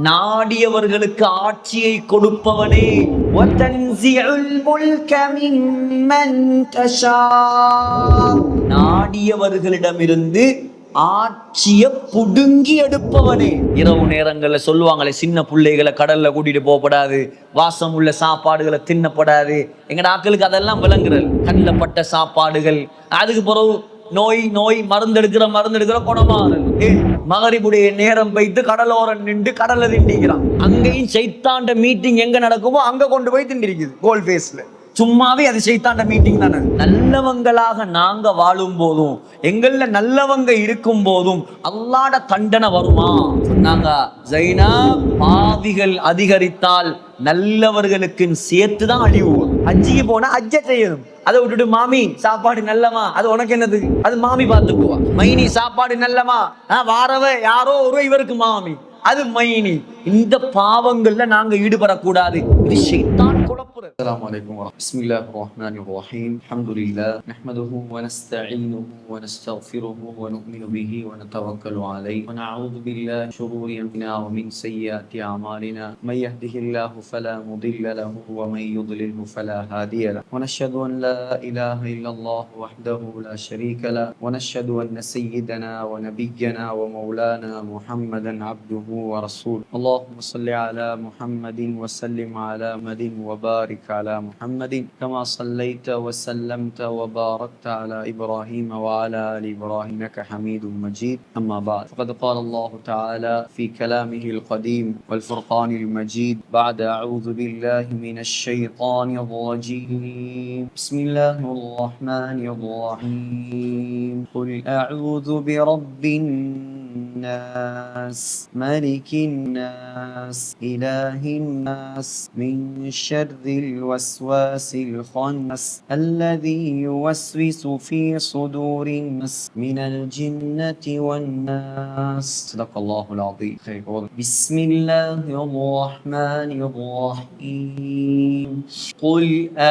நாடியவர்களுக்கு ஆட்சியை கொடுப்பவனே. நாடியவர்களிடமிருந்து ஆட்சிய புடுங்கி எடுப்பவனே. இரவு நேரங்கள்ல சொல்லுவாங்களே, சின்ன பிள்ளைகளை கடல்ல கூட்டிட்டு போகப்படாது, வாசம் உள்ள சாப்பாடுகளை தின்னப்படாது. எங்கட ஆக்களுக்கு அதெல்லாம் விளங்குறது. கண்ணில் பட்ட சாப்பாடுகள், அதுக்கு பிறகு நோய் மருந்தெடுக்கிற குணமாறுது. மகரிபுடைய நேரம் வைத்து கடலோரம் நின்று கடலை திண்டிக்கிறான். அங்கேயும் சைத்தாண்ட மீட்டிங் எங்க நடக்குமோ அங்க கொண்டு போய் திண்டிருக்குது. கோல் ஃபேஸ்ல சும்மாவே அது சைத்தாண்ட மீட்டிங் தானே. நல்லவங்களாக நாங்க வாழும் போதும், எங்கள்ல நல்லவங்க இருக்கும் போதும் அல்லாஹ்ட தண்டனை வருமா சொன்னாங்க. ஜைனா, பாவிகள் அதிகரித்தால் நல்லவர்களுக்கு சேர்த்துதான் அழிவு. ஹஜ்ஜிக்கு போனா ஹஜ்ஜ செய்யணும். அதை விட்டுட்டு மாமி சாப்பாடு நல்லமா, அது உனக்கு என்னது, அது மாமி பார்த்துக்குவா. மைனி சாப்பாடு நல்லமா, வாரவ யாரோ ஒரு இவருக்கு மாமி, அது மைனி. இந்த பாவங்கள்ல நாங்க ஈடுபடக்கூடாது. இது ஷைத்தான் குழப்புறது. அஸ்ஸலாமு அலைக்கும் பிஸ்மில்லாஹிர் ரஹ்மானிர் ரஹீம். அல்ஹம்துலில்லாஹ் நஹ்மதுஹு வ நஸ்தஈனுஹு வ நஸ்தக்ஃபிருஹு வ நு'மினு பிஹி வ நதவக்கலு அலைஹி வ நஅஊது பில்லாஹி மின் ஷுரூரி அன்ஃபுஸினா வ மின் ஸய்யிஆத்தி அமாலினா. மை யஹ்திஹில்லாஹு ஃபலா முதில்ல லஹு வ மை யுضللஹு ஃபலா ஹாதிய லஹு. வ நஷ்ஹது அன் லா இலாஹ இல்லல்லாஹு வஹ்தஹு லா ஷரீக லஹு வ நஷ்ஹது அன்ன ஸய்யிதனா வ நபிய்யனா வ மௌலானா முஹம்மதன் அப்துஹு வ ரசூலுஹு. اللهم صل على محمد وسلم على محمد وبارك على محمد كما صليت وسلمت وباركت على إبراهيم وعلى آل إبراهيم إنك حميد مجيد. أما بعد، فقد قال الله تعالى في كلامه القديم والفرقان المجيد بعد أعوذ بالله من الشيطان الرجيم. بسم الله الرحمن الرحيم. قل أعوذ برب الناس ملك الناس إله الناس من شر الوسواس الخناس الذي يوسوس في صدور الناس من الجنة والناس. صدق الله العظيم. بسم الله الرحمن الرحيم. قل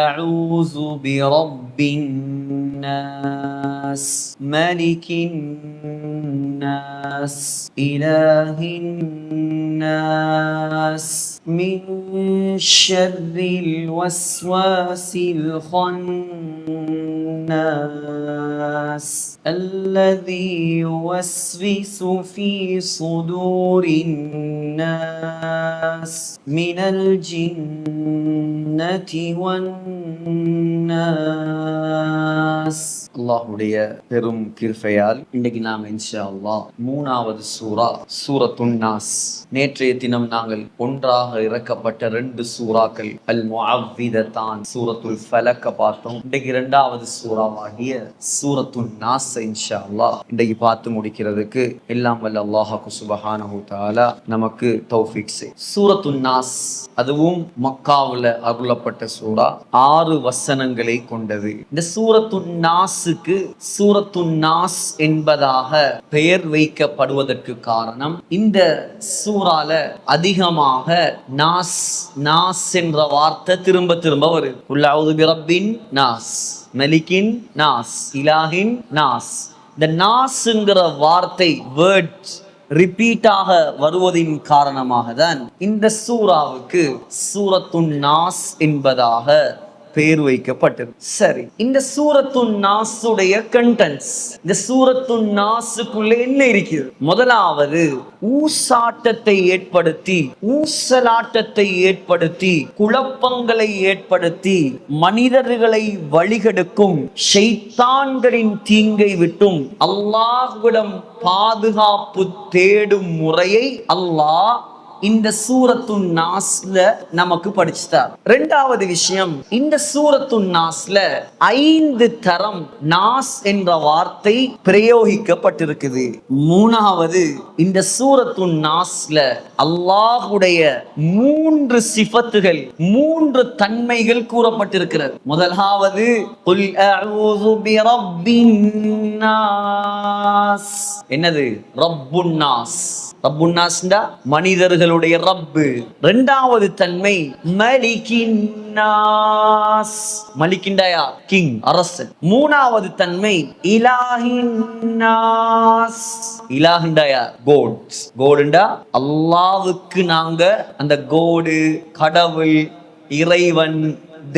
أعوذ برب الناس ملك الناس إله الناس من شر الوسواس الخناس الذي يوسوس في صدور الناس من الجنة والناس. அல்லாஹ்வுடைய பெரும் கிருபையால் இன்னைக்கு நாங்கள் இன்ஷா அல்லாஹ் 3வது சூரா சூரத்துன் நாஸ். நேற்றைய தினம் நாங்கள் ஒன்றாக இறக்கப்பட்ட 2 சூறாக்கள் அல் முஅவ்விததான் சூரத்துல் ஃபலக்க பார்த்தோம். இன்றைக்கு 2வது சூறாவாகிய சூரத்துன் நாஸ் இன்ஷா அல்லாஹ் இன்றைக்கு பார்த்து முடிக்கிறதுக்கு எல்லாம் வல்ல அல்லாஹ் சுப்ஹானஹு தஆலா நமக்கு தௌஃபீக் செய். சூரத்துன் நாஸ் அதுவும் மக்காவுல அருளப்பட்ட சூரா, 6 வசனங்களை கொண்டது. இந்த சூரத்துன் நாஸுக்கு சூரத்துன் நாஸ் என்பதாக பெயர் வைக்கப்படுவதற்கு காரணம், இந்த சூறால அதிகமாக நாஸ் நாஸ் என்ற வார்த்தை திரும்ப திரும்ப வருது. குல் அஊது பிரப்பின் நாஸ், மலிக்கின் நாஸ், இலாஹின் நாஸ். இந்த நாஸ்ங்கிற வார்த்தை வேர்ட் ரிப்பீட்டாக வருவதின் காரணமாக தான் இந்த சூறாவுக்கு சூரத்துன் நாஸ் என்பதாக பெயர் வைக்கப்பட்டது. சரி, இந்த சூரத்துன் நாஸுடைய கண்டென்ட்ஸ், இந்த சூரத்துன் நாஸுக்குள்ள என்ன இருக்குது? முதலாவது, ஊசாட்டத்தை ஏற்படுத்தி, ஊசலாட்டத்தை ஏற்படுத்தி, குழப்பங்களை ஏற்படுத்தி, மனிதர்களை வழிகெடுக்கும் ஷைத்தான்களின் தீங்கை விட்டும் அல்லாஹ்விடம் பாதுகாப்பு தேடும் முறையை அல்லாஹ் இந்த சூரத்துன் நாஸ்ல நமக்கு படிச்சுட்டார். 2வது விஷயம், இந்த சூரத்துன் நாஸ்ல 5 தரம் நாஸ் என்ற வார்த்தை பிரயோகிக்கப்பட்டிருக்குது. 3வது, இந்த சூரத்துன் நாஸ்ல அல்லாஹ்வுடைய 3 சிஃபத்துகள், 3 தன்மைகள் கூறப்பட்டிருக்கிறது. முதலாவது, குல் அஊது பிரப்பின் நாஸ். என்னது? ரப்புன் நாஸ். ரப்புன் நாஸ்னா மனிதர்கள் மனிதர்களுடைய ரப்பு. இரண்டாவது தன்மை மலிகின்னாஸ், மலிக்கின்டாயா கிங், அரசன். மூணாவது தன்மை இலாஹின்னாஸ், இலாஹிண்டாயா கோட்ஸ், கோடுண்டா அல்லாவுக்கு நாங்க அந்த கோடு, கடவுள், இறைவன்,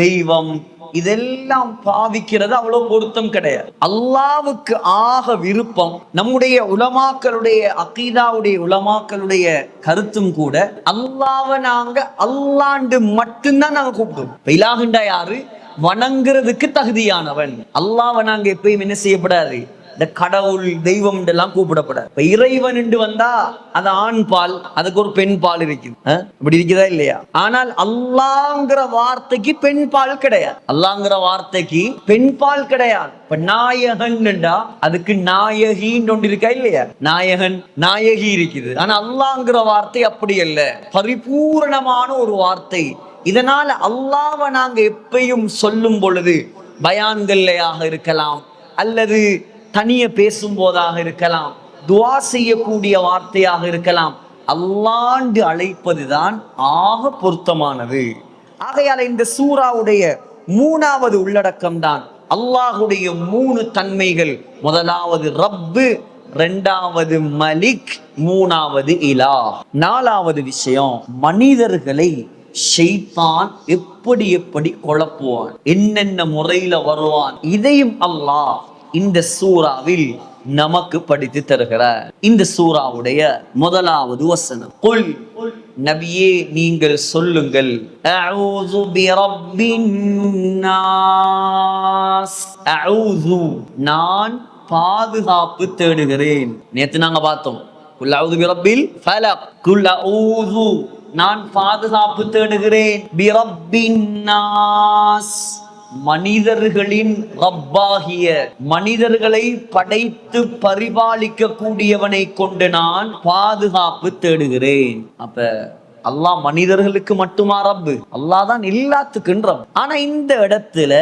தெய்வம் இதெல்லாம் பாவிக்கிறது அவ்வளவு பொருத்தம் கிடையாது. அல்லாவுக்கு ஆக விருப்பம் நம்முடைய உலமாக்களுடைய அகீதாவுடைய உலமாக்களுடைய கருத்தும் கூட அல்லாவை நாங்க அல்லாண்டு மட்டும்தான் நாங்க கூப்பிடுவோம். இலாஹுண்டா யாரு? வணங்குறதுக்கு தகுதியானவன். அல்லாவை நாங்க எப்பயும் என்ன செய்யப்படாது, இந்த கடவுள் தெய்வம் எல்லாம் கூப்பிடப்படாது. இப்ப இறைவன் என்று வந்தா அது ஆண் பால், அதுக்கு ஒரு பெண் பால் இருக்குது, இப்படி இருக்குதா இல்லையா? ஆனால் அல்லாங்கிற வார்த்தைக்கு பெண் பால் கிடையாது. அல்லாங்கிற வார்த்தைக்கு பெண் பால் கிடையாது. இப்ப நாயகன்டா அதுக்கு நாயகின்னு ஒன்று இருக்கா இல்லையா? நாயகன் நாயகி இருக்குது. ஆனா அல்லாங்கிற வார்த்தை அப்படி அல்ல, பரிபூரணமான ஒரு வார்த்தை. இதனால அல்லாவை நாங்க எப்பயும் சொல்லும் பொழுது பயான்கள்லையாக இருக்கலாம், அல்லது தனிய பேசும் போதாக இருக்கலாம், துவா செய்யக்கூடிய வார்த்தையாக இருக்கலாம், அல்லாண்டு அழைப்பதுதான் ஆக பொருத்தமானது. ஆகையால இந்த சூராவுடைய மூணாவது உள்ளடக்கம் தான் அல்லாஹுடைய மூணு தன்மைகள். முதலாவது ரப்பு, இரண்டாவது மலிக், மூணாவது இலா. நாலாவது விஷயம், மனிதர்களை ஷைத்தான் எப்படி எப்படி குழப்புவான், என்னென்ன முறையில வருவான், இதையும் அல்லாஹ் இந்த சூராவில் நமக்கு படித்து தருகிறார். இந்த சூராவுடைய முதலாவது வசனம், குல், நபியே நீங்கள் சொல்லுங்கள், அஊது பிரப்பின் நாஸ், அஊது நான் பாதுகாப்பு தேடுகிறேன். நேத்து நாங்க பார்த்தோம், குல் அஊது பிரப்பில் ஃபலக், குல் அஊது நான் பாதுகாப்பு தேடுகிறேன் பிரப்பின் நாஸ், மனிதர்களின் ரப்பாகிய மனிதர்களை படைத்து பரிபாலிக்க கூடியவனை கொண்டு நான் பாதுகாப்பு தேடுகிறேன். அப்ப அல்லாஹ் மனிதர்களுக்கு மட்டுமா ரப்பு? அல்லாஹ் தான் எல்லாத்துக்கும் ரப். ஆனா இந்த இடத்துல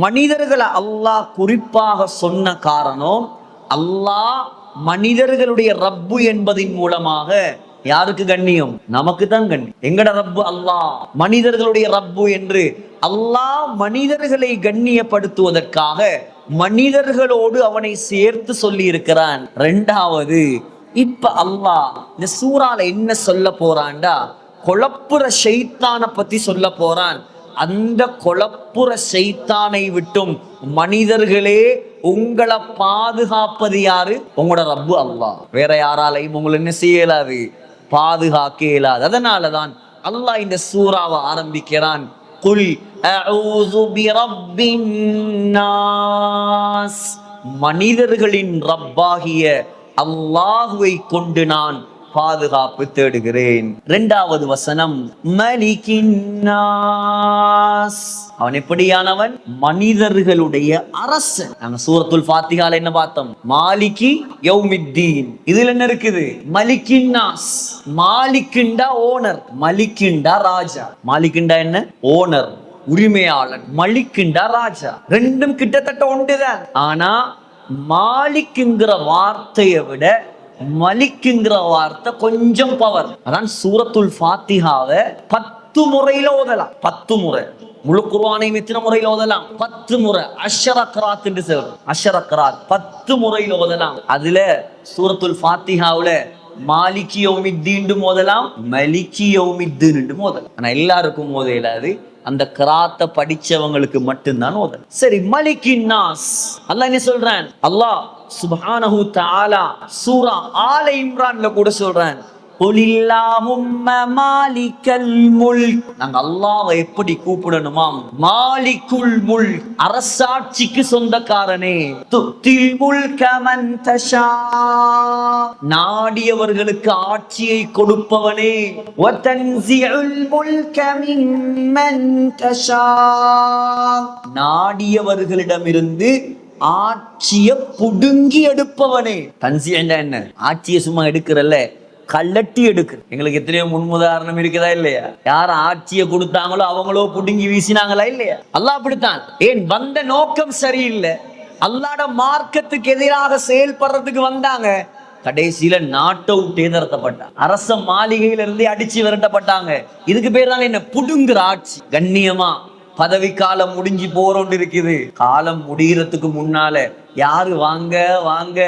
மனிதர்களை அல்லாஹ் குறிப்பாக சொன்ன காரணம், அல்லாஹ் மனிதர்களுடைய ரப்பு என்பதின் மூலமாக யாருக்கு கண்ணியம்? நமக்கு தான் கண்ணியம். எங்கட ரப்பு அல்லாஹ், மனிதர்களுடைய ரப்பு என்று அல்லாஹ் மனிதர்களை கண்ணியப்படுத்துவதற்காக மனிதர்களோடு அவனை சேர்த்து சொல்லி இருக்கிறான். இரண்டாவது, இப்ப அல்லாஹ் இந்த சூறால என்ன சொல்ல போறான்டா, குழப்புற ஷைத்தானை பத்தி சொல்ல போறான். அந்த குழப்புற ஷைத்தானை விட்டும் மனிதர்களே உங்களை பாதுகாப்பது யாரு? உங்களோட ரப்பு அல்லாஹ். வேற யாராலையும் உங்களை என்ன செய்ய இயலாது, பாதுகாக்க இயலாது. அதனாலதான் அல்லாஹ் இந்த சூறாவை ஆரம்பிக்கிறான், குல் அஊது பிரப்பின் நாஸ், மனிதர்களின் ரப்பாகிய அல்லாஹுவை கொண்டு நான் பாதுகாப்பு தேடுகிறேன். இரண்டாவது வசனம், மலிகின் நாஸ், அவன் எப்படியானவன்? மனிதர்களுடைய அரசன். நாங்க சூரத்துல் ஃபாத்திஹால என்ன பார்த்தோம்? மாலிகி யௌமித்தீன். இதுல என்ன இருக்குது? மலிகின் நாஸ். மாலிகிண்டா ஓனர், மலிகிண்டா ராஜா. மாலிகிண்டா என்ன? ஓனர், உரிமையாளன். மலிகிண்டா ராஜா. ரெண்டும் கிட்டத்தட்ட ஒன்றுதான். ஆனா மாலிக்குங்கிற வார்த்தையை விட மலிக்குங்கிற வார்த்தை கொஞ்சம் பவர். அதான் சூரத்துல் ஃபாத்திஹாவை 10 முறையில ஓதலாம். 10 முறை. முழு குர்ஆனையும் எத்தனை முறையில ஓதலாம்? 10 முறை. அஷ்ரக்ராத் என்று சொல்றோம். அஷ்ரக்ராத் 10 முறையில ஓதலாம். அதுல சூரத்துல் ஃபாத்திஹாவுல மாலிகி யௌமித்தீன் ஓதலாம், மலிகி யௌமித்தீன் ஓதலாம். ஆனா எல்லாருக்கும் ஓத இயலாது, அந்த கிராத்தை படிச்சவங்களுக்கு மட்டும்தான் ஓதல். சரி, மலிகின் நாஸ் அல்லாஹ் என்ன சொல்றான்? அல்லாஹ் சுப்ஹானஹு தஆலா சூரா ஆல இம்ரான்ல கூட சொல்றான், குலில்லாஹும்ம மாலிகல் முல்க். நாங்க அல்லாஹ்வை எப்படி கூப்பிடணுமாம்? மாலிகுல் முல்க், அரசாட்சிக்கு சொந்தக்காரனே. துத்தில் முல்க மன் தஷா, நாடியவர்களுக்கு ஆட்சியை கொடுப்பவனே. வ தன்ஸிஉல் முல்க மிம்மன் தஷா, நாடியவர்களிடமிருந்து ஆட்சியை புடுங்கி எடுப்பவனே. தன்சி என்ன? ஆட்சியை சும்மா எடுக்கிறல்ல, கள்ளட்டி எடுக்கு. எங்களுக்கு எத்தனையோ முன்முதாரணம் இருக்குதா இல்லையா? யார் ஆட்சியை கொடுத்தாங்களோ அவங்களோ புடுங்கி வீசினாங்களா இல்லையா? அல்லாஹ் அப்படித்தான். ஏன்? வந்த நோக்கம் சரியில்லை, அல்லாஹ்வுடைய மார்க்கத்துக்கு எதிராக செயல்படுறதுக்கு வந்தாங்க. கடைசியில நாட்டை விட்டே நிறுத்தப்பட்டாங்க. அரச மாளிகையில இருந்தே அடிச்சு விரட்டப்பட்டாங்க. இதுக்கு பேர் தான் என்ன? புடுங்குற ஆட்சி. கண்ணியமா பதவி காலம் முடிஞ்சு போறோண்டு இருக்குது. காலம் முடிகிறதுக்கு முன்னால யாரு வாங்க வாங்க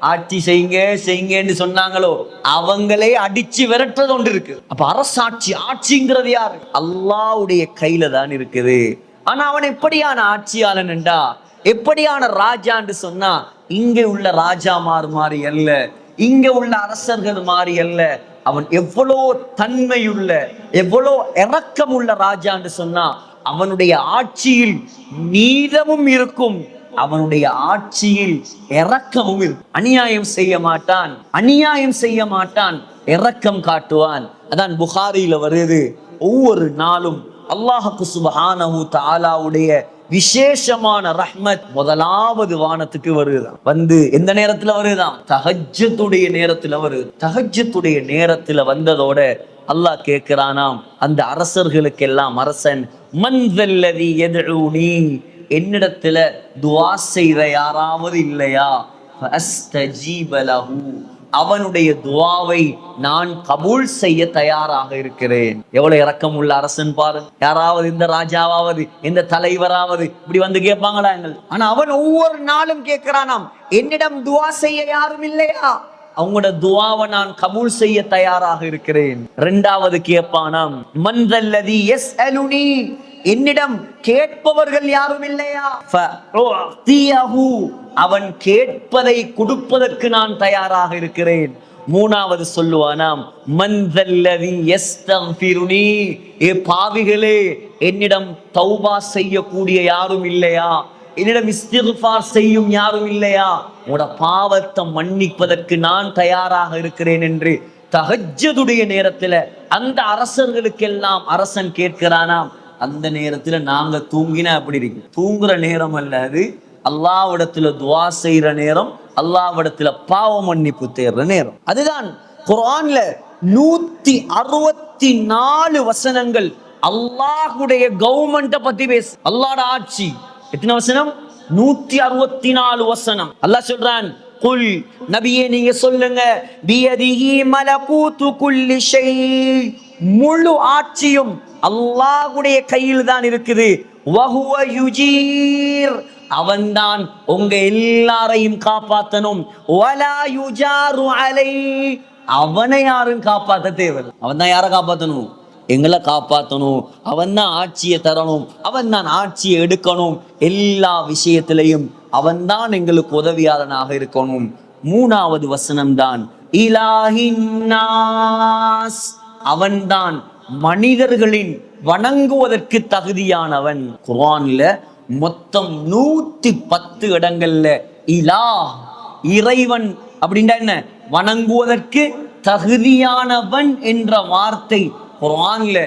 ஆட்சி செய்யுங்க செய்யுங்கன்னு சொன்னாங்களோ அவங்களே அடிச்சு விரட்டுறது ஒன்று இருக்கு. அப்ப அரசாட்சி, ஆட்சிங்கிறது யாரு? அல்லாஹ்வுடைய கையில தான் இருக்குது. ஆனா அவன் எப்படியான ஆட்சியாளன் என்றா, எப்படியான ராஜான்னு சொன்னா, இங்க உள்ள ராஜாமார் மாதிரி அல்ல, இங்க உள்ள அரசர்கள் மாதிரி அல்ல. அவன் எவ்வளோ தன்மையுள்ள, எவ்வளோ இரக்கம் உள்ள ராஜான்னு சொன்னா, அவனுடைய ஆட்சியில் நீதமும் இருக்கும், அவனுடைய ஆட்சியில் இரக்கமும் இருக்கும். அநியாயம் செய்ய மாட்டான், அநியாயம் செய்ய மாட்டான், இரக்கம் காட்டுவான். அதான் புகாரியில வருது, ஒவ்வொரு நாளும் அல்லாஹ்வுக்கு சுப்ஹானஹு தஆலாவுடைய விசேஷமான ரஹ்மத் முதலாவது வானத்துக்கு வருதான். வந்து எந்த நேரத்துல வருதான்? தஹஜ்ஜுடைய நேரத்துல வருது. தஹஜ்ஜுடைய நேரத்துல வந்ததோட அல்லாஹ் கேட்கிறானாம் அந்த அரசர்களுக்கெல்லாம், அரசன் மன் தல்லதி யதுஊனி, என்னிடத்துல துஆ செய்த யாராவது இல்லையா? ஃபஅஸ்தஜீப லஹு, அவனுடைய துஆவை நான் கபூல் செய்ய தயாராக இருக்கிறேன். எவ்வளவு இரக்கம் உள்ள அரசன் பாருங்க. யாராவது இந்த ராஜாவாவது இந்த தலைவராவது இப்படி வந்து கேட்பாங்களா? ஆனா அவன் ஒவ்வொரு நாளும் கேட்கிறானாம், என்னிடம் துஆ செய்ய யாரும் இல்லையா? அவங்களோட துஆவை நான் கபூல் செய்ய தயாராக இருக்கிறேன். இரண்டாவது கேட்பானாம், மன் தல்லதி யஸ்அலுனி, என்னிடம் கேட்பவர்கள் யாரும் இல்லையா? ஃபஅதியஹு, அவன் கேட்பதை கொடுப்பதற்கு நான் தயாராக இருக்கிறேன். மூணாவது சொல்லுவானாம், மன் தல்லதி யஸ்தக்ஃபிருனி, ஏ பாவிகளே, என்னிடம் தௌபா செய்யக்கூடிய யாரும் இல்லையா? என்னிடம் இஸ்திக்ஃபார் செய்யும் யாரும் இல்லையா? உங்களோட பாவத்தை மன்னிப்பதற்கு நான் தயாராக இருக்கிறேன் என்று தஹஜ்ஜுடைய நேரத்துல அந்த அரசர்களுக்கெல்லாம் அரசன் கேட்கிறானாம். அந்த நேரத்துல நாங்க தூங்கினா அப்படி இருக்கு. தூங்குற நேரம் அல்ல அது, அல்லாஹ்விடத்துல துஆ செய்யற நேரம், அல்லாஹ்விடத்துல பாவ மன்னிப்பு தேடுற நேரம். அதுதான் குர்ஆன்ல 164 வசனங்கள் அல்லாஹ்வுடைய கவர்மெண்ட்டை பத்தி பேசு. அல்லாஹ்வோட ஆட்சி. எத்தனை வசனம்? 164 வசனம். அல்லாஹ் சொல்றான், குல், நபியே நீங்க சொல்லுங்க, பியதிஹி மலகூது குல்லி ஷை, முழு ஆட்சியும் அல்லாஹ்வுடைய கையில் தான் இருக்குது. வஹுவ யுஜீர், அவன்தான் உங்க எல்லாரையும் காப்பாத்தணும். வலா யுஜாரு அலை, அவனை யாரும் காப்பாத்த தேவையில்லை. அவன் தான் யாரை காப்பாத்தணும்? எங்களை காப்பாற்றணும். அவன் தான் ஆட்சியை தரணும், அவன் தான் ஆட்சியை எடுக்கணும். எல்லா விஷயத்திலையும் அவன் தான் எங்களுக்கு உதவியாளனாக இருக்கணும். மூணாவது வசனம் தான் இலாஹின்னாஸ், அவன் தான் மனிதர்களின் வணங்குவதற்கு தகுதியானவன். குர்ஆன்ல மொத்தம் 110 இடங்கள்ல இலாஹ், இறைவன் அப்படின்னா என்ன? வணங்குவதற்கு தகுதியானவன் என்ற வார்த்தை குர்ஆன்ல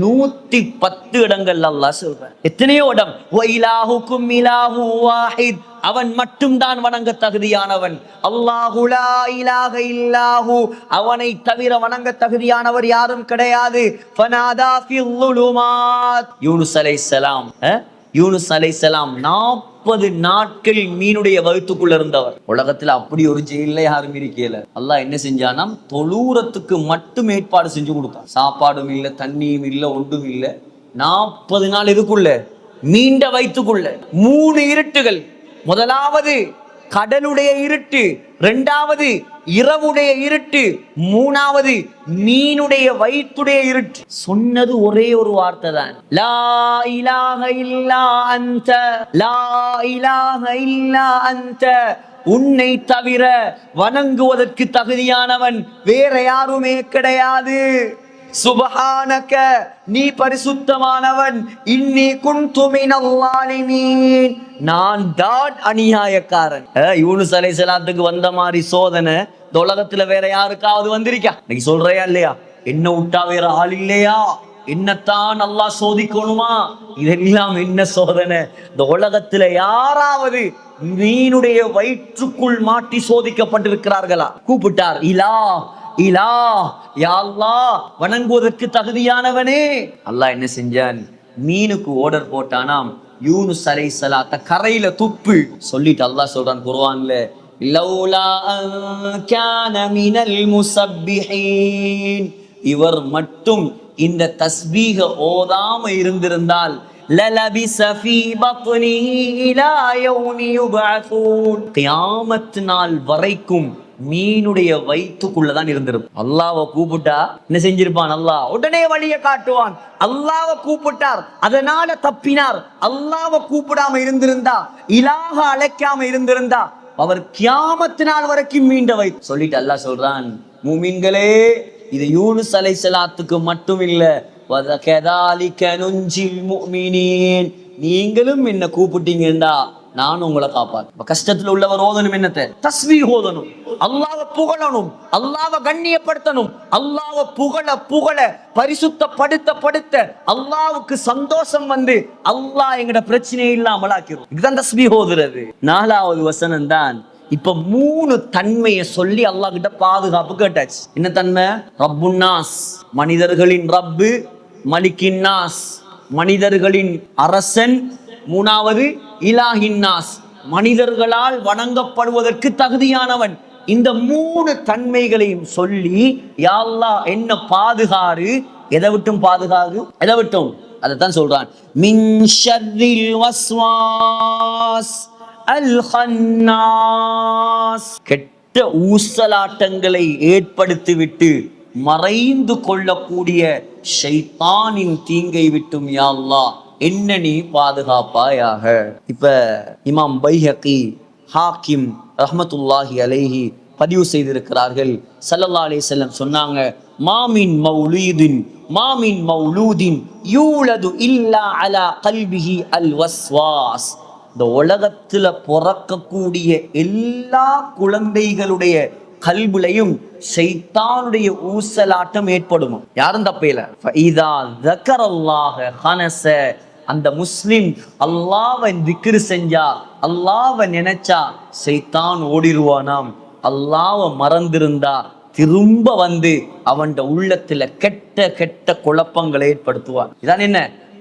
110 இடங்கள் அல்லாஹ் சொல்றான். எத்தனையோ இடம் வஇலாஹுக்கும் இலாஹு வாஹித், அவன் மட்டும்தான் வணங்க தகுதியானவன். அல்லாஹு லா இலாஹ இல்லாஹு, அவனை தவிர வணங்க தகுதியானவர் யாரும் கிடையாது. ஃபனாதா ஃபில் ஸுலுமாத், யூனுஸ் அலைஹிஸ்ஸலாம், யூனுஸ் அலைஹிஸ்ஸலாம் 40 நாட்கள் மீனுடைய வயிற்றுக்குள்ள இருந்தவர். உலகத்துல அப்படி ஒரு ஜெயில யாரும் இருக்கல. அல்லாஹ் என்ன செஞ்சானாம்? தொழுறத்துக்கு மட்டும் ஏற்பாடு செஞ்சு கொடுத்தான். சாப்பாடும் இல்லை, தண்ணியும் இல்லை, ஒன்றும் இல்லை. 40 நாள் இதுக்குள்ள, மீண்ட வயிற்றுக்குள்ள 3 இருட்டுகள். முதலாவது கடலுடைய இருட்டு, இரண்டாவது இரவுடைய இருட்டு, மூணாவது மீனுடைய வயிற்றுடைய இருட்டு. சொன்னது ஒரே ஒரு வார்த்தை தான், லா இலாஹ இல்லா அன்த, லா இலாஹ இல்லா அன்த, உன்னை தவிர வணங்குவதற்கு தகுதியானவன் வேற யாருமே கிடையாது. சுபஹானக, நீ பரிசுத்தமானவன். இன்னி குன்து மினல் ஸாலிமீன், நான் தான் அநியாயக்காரன். யூனுஸ் அலைஹிஸ்ஸலாத்துக்கு வந்த மாதிரி சோதனை இந்த உலகத்துல வேற யாருக்காவது வந்திருக்கா? இன்னைக்கு சொல்றியா இல்லையா? என்ன விட்டா வேற ஆள் இல்லையா? என்னத்தான் அல்லாஹ் சோதிக்கணுமா? இதெல்லாம் என்ன சோதனை? இந்த உலகத்துல யாராவது மீனுடைய வயிற்றுக்குள் மாட்டி சோதிக்கப்பட்டிருக்கிறார்களா? கூப்பிட்டார், இலா இலா, யா அல்லாஹ், வணங்குவதற்கு தகுதியானவனே. அல்லாஹ் என்ன செஞ்சான்? மீனுக்கு ஆர்டர் போட்டானாம், யூனுஸ் அலைஹிஸ்ஸலாத்த கரையில துப்பு சொல்லிட்டு அல்லாஹ் சொல்றான் குர்ஆன்ல, லௌலா அன் கான மினல் முஸப்பிஹீன், இவர் மட்டும் இந்த தஸ்பீஹ ஓதாம இருந்திருந்தால் லலபிஸ ஃபீ பத்னிஹி இலா யௌமி யுபஅஸூன், கியாமத் நாள் வரைக்கும் மீனுடைய வயிற்றுக்குள்ளதான் இருந்திருக்கும். அல்லாஹ்வை கூப்பிட்டா என்ன செஞ்சிருப்பான்? அல்லாஹ் உடனே வழியை காட்டுவான். அல்லாஹ்வை கூப்பிட்டார், அதனால தப்பினார். அல்லாஹ்வை கூப்பிடாம இருந்திருந்தா, இலாஹ அழைக்காம இருந்திருந்தா, அவர் கியாமத் நாள் வரைக்கும் மீண்ட வயிற்று. சொல்லிட்டு அல்லாஹ் சொல்றான், மூமின்களே, இது யூனுஸ் அலைஹிஸ்ஸலாத்துக்கு மட்டும் இல்ல, வதகதாலிக நுஞ்சில் முஃமினீன், நீங்களும் என்ன கூப்பிட்டீங்கடா நான் உங்களை காப்பாத்து. கஷ்டத்துல உள்ளவர் ஓதணும், என்னத்தை? தஸ்பீஹ் ஓதணும், அல்லாஹ்வை புகழணும், அல்லாஹ்வை கண்ணியப்படுத்தணும், அல்லாஹ்வை புகழ பரிசுத்தப்படுத்த அல்லாஹ்வுக்கு சந்தோஷம் வந்து அல்லாஹ் எங்கட பிரச்சனையை இல்லாமல் ஆக்கிரும். இதுதான் தஸ்பீஹ் ஓதுறது. 4வது வசனம் தான். இப்ப 3 தன்மையை சொல்லி அல்லாஹ் கிட்ட பாதுகாப்பு கேட்டாச்சு. என்ன தன்மை? ரப்புன்னாஸ், மனிதர்களின் ரப்பு, மலிக்கின்னாஸ், மனிதர்களின் அரசன், 3வது இலாஹின்னாஸ், மனிதர்களால் வணங்கப்படுவதற்கு தகுதியானவன். இந்த 3 தன்மைகளையும் சொல்லி யா அல்லாஹ் என்ன பாதுகாரு. எதை விட்டும் பாதுகாரு? எதை விட்டும்? அதைத்தான் சொல்றான். மின் ஷர்ரில் வஸ்வாஸ் அல் ஹன்னாஸ், கெட்ட ஊசலாட்டங்களை ஏற்படுத்திவிட்டு மறைந்து கொள்ளக்கூடிய ஷைத்தானின் தீங்கை விட்டும் யா அல்லாஹ் என்ன நீ பாதுகாப்பாயாக. இப்ப இமாம் பைஹகி, ஹாக்கிம் ரஹ்மத்துல்லாஹி அலைஹி பதிவு செய்திருக்கிறார்கள். ஸல்லல்லாஹு அலைஹி வஸல்லம் சொன்னாங்க, மாமின் மௌலூதின் யூலது இல்லா அலா கல்பிஹி அல் வஸ்வாஸ், இந்த உலகத்துல பிறக்கக்கூடிய எல்லா குழந்தைகளுடைய கல்புலையும் ஷைத்தானுடைய ஊசலாட்டம் ஏற்படும். யாரும் தப்பையில. ஃபஇதா ஸக்கரல்லாஹ ஹனஸ, அந்த முஸ்லிம் அல்லாஹ்வை திக்ர் செஞ்சா, அல்லாஹ்வை நினைச்சா ஷைத்தான் ஓடிடுவானாம். அல்லாஹ்வை மறந்திருந்தா திரும்ப வந்து அவன் உள்ளத்துல கெட்ட கெட்ட குழப்பங்களை ஏற்படுத்துவான். இதான் என்ன?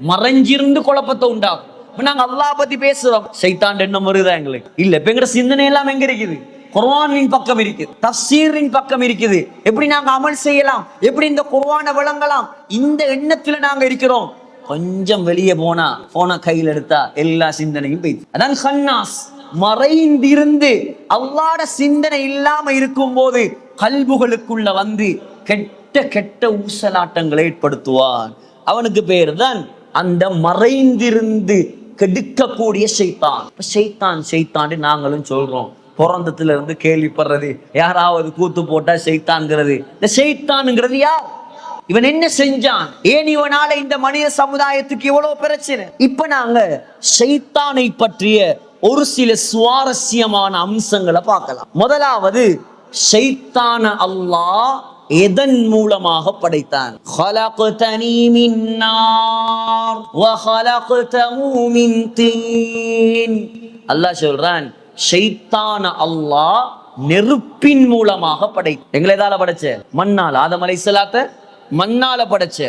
மறைஞ்சிருந்து குழப்பத்தை உண்டாகும். நாங்க அல்லாஹ் பத்தி பேசுறோம், ஷைத்தான் எண்ணம் வருதா எங்களுக்கு? இல்ல. இப்ப எங்க சிந்தனை எல்லாம் எங்க இருக்குது? குர்ஆனின் பக்கம் இருக்குது, தஃப்சீரின் பக்கம் இருக்குது. எப்படி நாங்க அமல் செய்யலாம், எப்படி இந்த குர்ஆனை விளங்கலாம், இந்த எண்ணத்துல நாங்க இருக்கிறோம். கொஞ்சம் வெளியே போனா, போன கையில் எடுத்தா எல்லா சிந்தனையும் போயிடுது. அதான் ஹன்னாஸ், மறைந்திருந்து அல்லாஹ்வுடைய சிந்தனை இல்லாம இருக்கும் போது கல்புகளுக்குள்ள வந்து கெட்ட கெட்ட ஊசலாட்டங்களை ஏற்படுத்துவான். அவனுக்கு பேர் தான் அந்த மறைந்திருந்து கெடுக்கக்கூடிய ஷைத்தான். ஷைத்தான் நாங்களும் சொல்றோம். பிறந்தத்துல இருந்து கேள்விப்படுறது, யாராவது கூத்து போட்டா ஷைத்தான்ங்கிறது. இந்த ஷைத்தான்ங்கிறது யார்? இவன் என்ன செஞ்சான்? ஏன் இவனால இந்த மனித சமுதாயத்துக்கு இவ்வளவு பிரச்சனை? இப்ப நாங்க ஷைத்தானை பற்றிய ஒரு சில சுவாரஸ்யமான அம்சங்களை பார்க்கலாம். முதலாவது, ஷைத்தான அல்லாஹ் எதன் மூலமாக படைத்தான்? خلقتني من نار وخلقته من طين. அல்லாஹ் சொல்றான், ஷைத்தான அல்லாஹ் நெருப்பின் மூலமாக படைத்தான். எங்களை எதால படைச்ச? மண்ணால. ஆதம் அலைஹிஸ்ஸலாத்தை மண்ணால படைச்ச.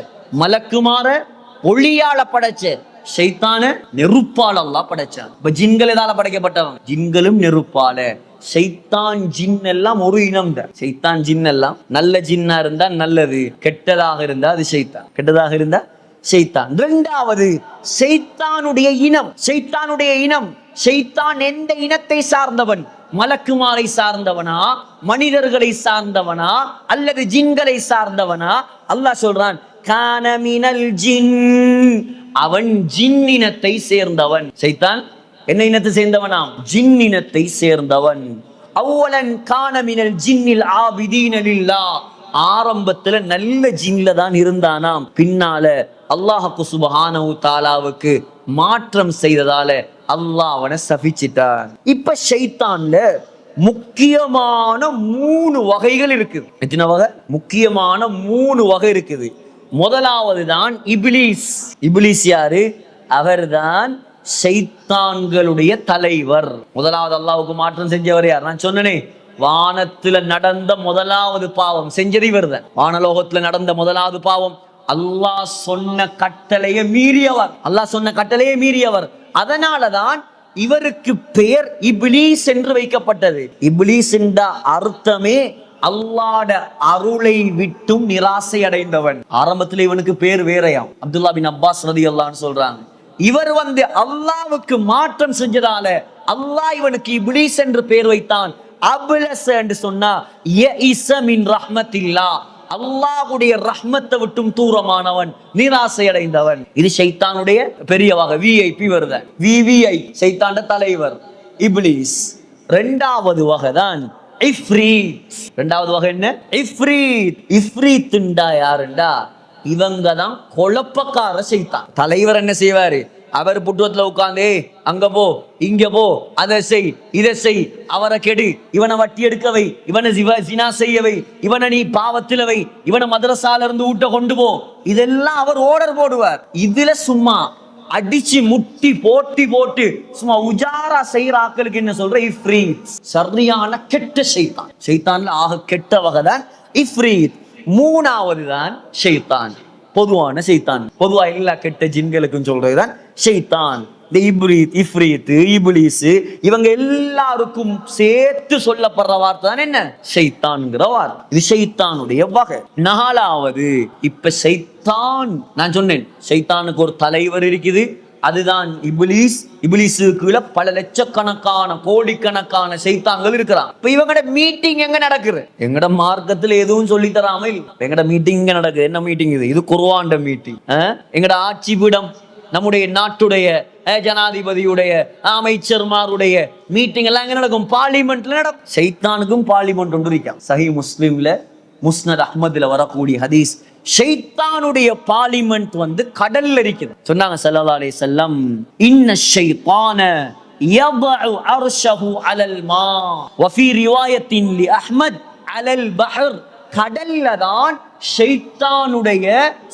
மலக்குமார ஒளியால படைச்ச. ஷைத்தான நெருப்பால அல்லாஹ் படைச்சான். இப்ப ஜின்கள் எதால படைக்கப்பட்டவன்? ஜின்களும் நெருப்பால. ஷைத்தான் ஜின் எல்லாம் ஒரு இனம் தான். ஷைத்தான் ஜின் எல்லாம் நல்ல ஜின்னா இருந்தா நல்லது, கெட்டதாக இருந்தா அது ஷைத்தான், கெட்டதாக இருந்தா ஷைத்தான். இரண்டாவது, ஷைத்தானுடைய இனம். ஷைத்தான் எந்த இனத்தை சார்ந்தவன்? மலக்குமாரை சார்ந்தவனா, மனிதர்களை சார்ந்தவனா, அல்லது ஜின்களை சார்ந்தவனா? அல்லாஹ் சொல்றான், கான மினல் ஜின், அவன் ஜின் இனத்தை சேர்ந்தவன். ஷைத்தான் என்ன இனத்தை சேர்ந்தவனாம்? ஜின் இனத்தை சேர்ந்தவன். அவ்வலன் கான மினல் ஜின்னில் ஆபிதீன லில்லாஹ், ஆரம்பத்துல நல்ல ஜின்ல தான் இருந்தானாம். பின்னால அல்லாஹ் சுப்ஹானஹு தஆலாவுக்கு மாற்றம் செய்ததால அல்லாஹ் அவனை சபிச்சிட்டான். இப்ப ஷைத்தான்ல முக்கியமான 3 வகைகள் இருக்குது. எத்தனை வகை? முக்கியமான 3 வகை இருக்குது. முதலாவது தான் இப்லீஸ். இப்லீஸ் யாரு? அவர்தான் ஷைத்தான்களுடைய தலைவர். முதலாவது அல்லாஹ்வுக்கு மாற்றம் செஞ்சவர் யார்? நான் சொன்னனே, வானத்துல நடந்த முதலாவது பாவம் செஞ்சது இவர்தான். வானலோகத்துல நடந்த முதலாவது பாவம் அல்லாஹ் சொன்ன கட்டளையை மீறியவர். அதனாலதான் இவருக்கு பெயர் இப்லீஸ் என்று வைக்கப்பட்டது. இப்லீஸ் என்ற அர்த்தமே அல்லாஹ்ட அருளை விட்டும் நிராசை அடைந்தவன். ஆரம்பத்தில் இவனுக்கு பேர் வேறையாம். அப்துல்லா பின் அப்பாஸ் ரலியல்லாஹு அன்ஹு சொல்றாங்க, இவர் அல்லாஹ்வுக்கு மாற்றம் செஞ்சதால அல்லாஹ் இவனுக்கு இப்லீஸ் என்று பெயர் வைத்தான். அப்லஸ் என்று சொன்னா யஇஸ மின் ரஹ்மத்தில்லாஹ், அல்லாஹ்வுடைய ரஹ்மத்தை விட்டும் தூரமானவன், நிராசை அடைந்தவன். இது ஷைத்தானுடைய பெரிய வகை. விஐபி வருத, விவிஐ ஷைத்தான தலைவர் இப்லீஸ். இரண்டாவது வகை தான் இஃப்ரீத். இரண்டாவது வகை என்ன? இஃப்ரீத். இஃப்ரீத்ண்டா யாருண்டா? இவங்க தான் குழப்பக்கார ஷைத்தான். தலைவர் என்ன செய்வாரு? அவர் புட்டுவத்துல உட்கார்ந்து அங்க போ, இங்க போ, அதை செய், இதை செய், அவரை கெடு, இவனை வட்டி எடுக்கவை, இவனை ஜினா செய்யவை, இவனை நீ பாவத்தில வை, இவனை மதரசால இருந்து ஊட்ட கொண்டு போ, இதெல்லாம் அவர் ஆர்டர் போடுவார். இதுல சும்மா அடிச்சு முட்டி போட்டு சும்மா உஜாரா செய்யற ஆக்களுக்கு என்ன சொல்ற? இஃப்ரீத். சரியான கெட்ட ஷைத்தான். ஷைத்தான்ல ஆக கெட்ட வகை தான் இஃப்ரீத். மூணாவது தான் ஷைத்தான், பொதுவான ஷைத்தான். பொதுவா எல்லா கெட்ட ஜின்களுக்கும் சொல்றதுதான் ஷைத்தான். இந்த இப்ரீத், இஃப்ரீத், இப்லீஸ் இவங்க எல்லாருக்கும் சேர்த்து சொல்லப்படுற வார்த்தை தான் என்ன? ஷைத்தான்ங்கிற வார்த்தை. இது ஷைத்தானுடைய வகை. நாலாவது, இப்ப ஷைத்தான், நான் சொன்னேன் ஷைத்தானுக்கு ஒரு தலைவர் இருக்குது, அதுதான் இப்லீஸ். இப்லீஸுக்குள்ள பல லட்சக்கணக்கான கோடிக்கணக்கான ஷைத்தான்கள் இருக்கிறான். இப்ப இவங்கட மீட்டிங் எங்க நடக்குது? எங்கட மார்க்கத்துல எதுவும் சொல்லி தராம இல்ல. எங்கட மீட்டிங் இங்க நடக்குது. என்ன மீட்டிங் இது? இது குர்ஆன்ட மீட்டிங். எங்கட ஆட்சி பீடம், நம்முடைய நாட்டுடைய ஜனாதிபதியுடைய அமைச்சர்மாருடைய மீட்டிங் எல்லாம் எங்க நடக்கும்? பார்லிமெண்ட்ல நடக்கும். ஷைத்தானுக்கும் பார்லிமெண்ட் ஒன்று இருக்கான். சஹீஹ் முஸ்லிம்ல முஸ்னத் அஹ்மதுல வரக்கூடிய ஹதீஸ், ஷைத்தானுடைய பார்லிமெண்ட் கடல்ல இருக்குது. சொன்னாங்க ஸல்லல்லாஹு அலைஹி வஸல்லம், இன்ன ஷைத்தான யதஉ அர்ஷஹு அலல் மா வ ஃபீ ரிவாயத்தின் லி அஹ்மத் அலல் பஹர். கடல்ல தான் ஷைத்தானுடைய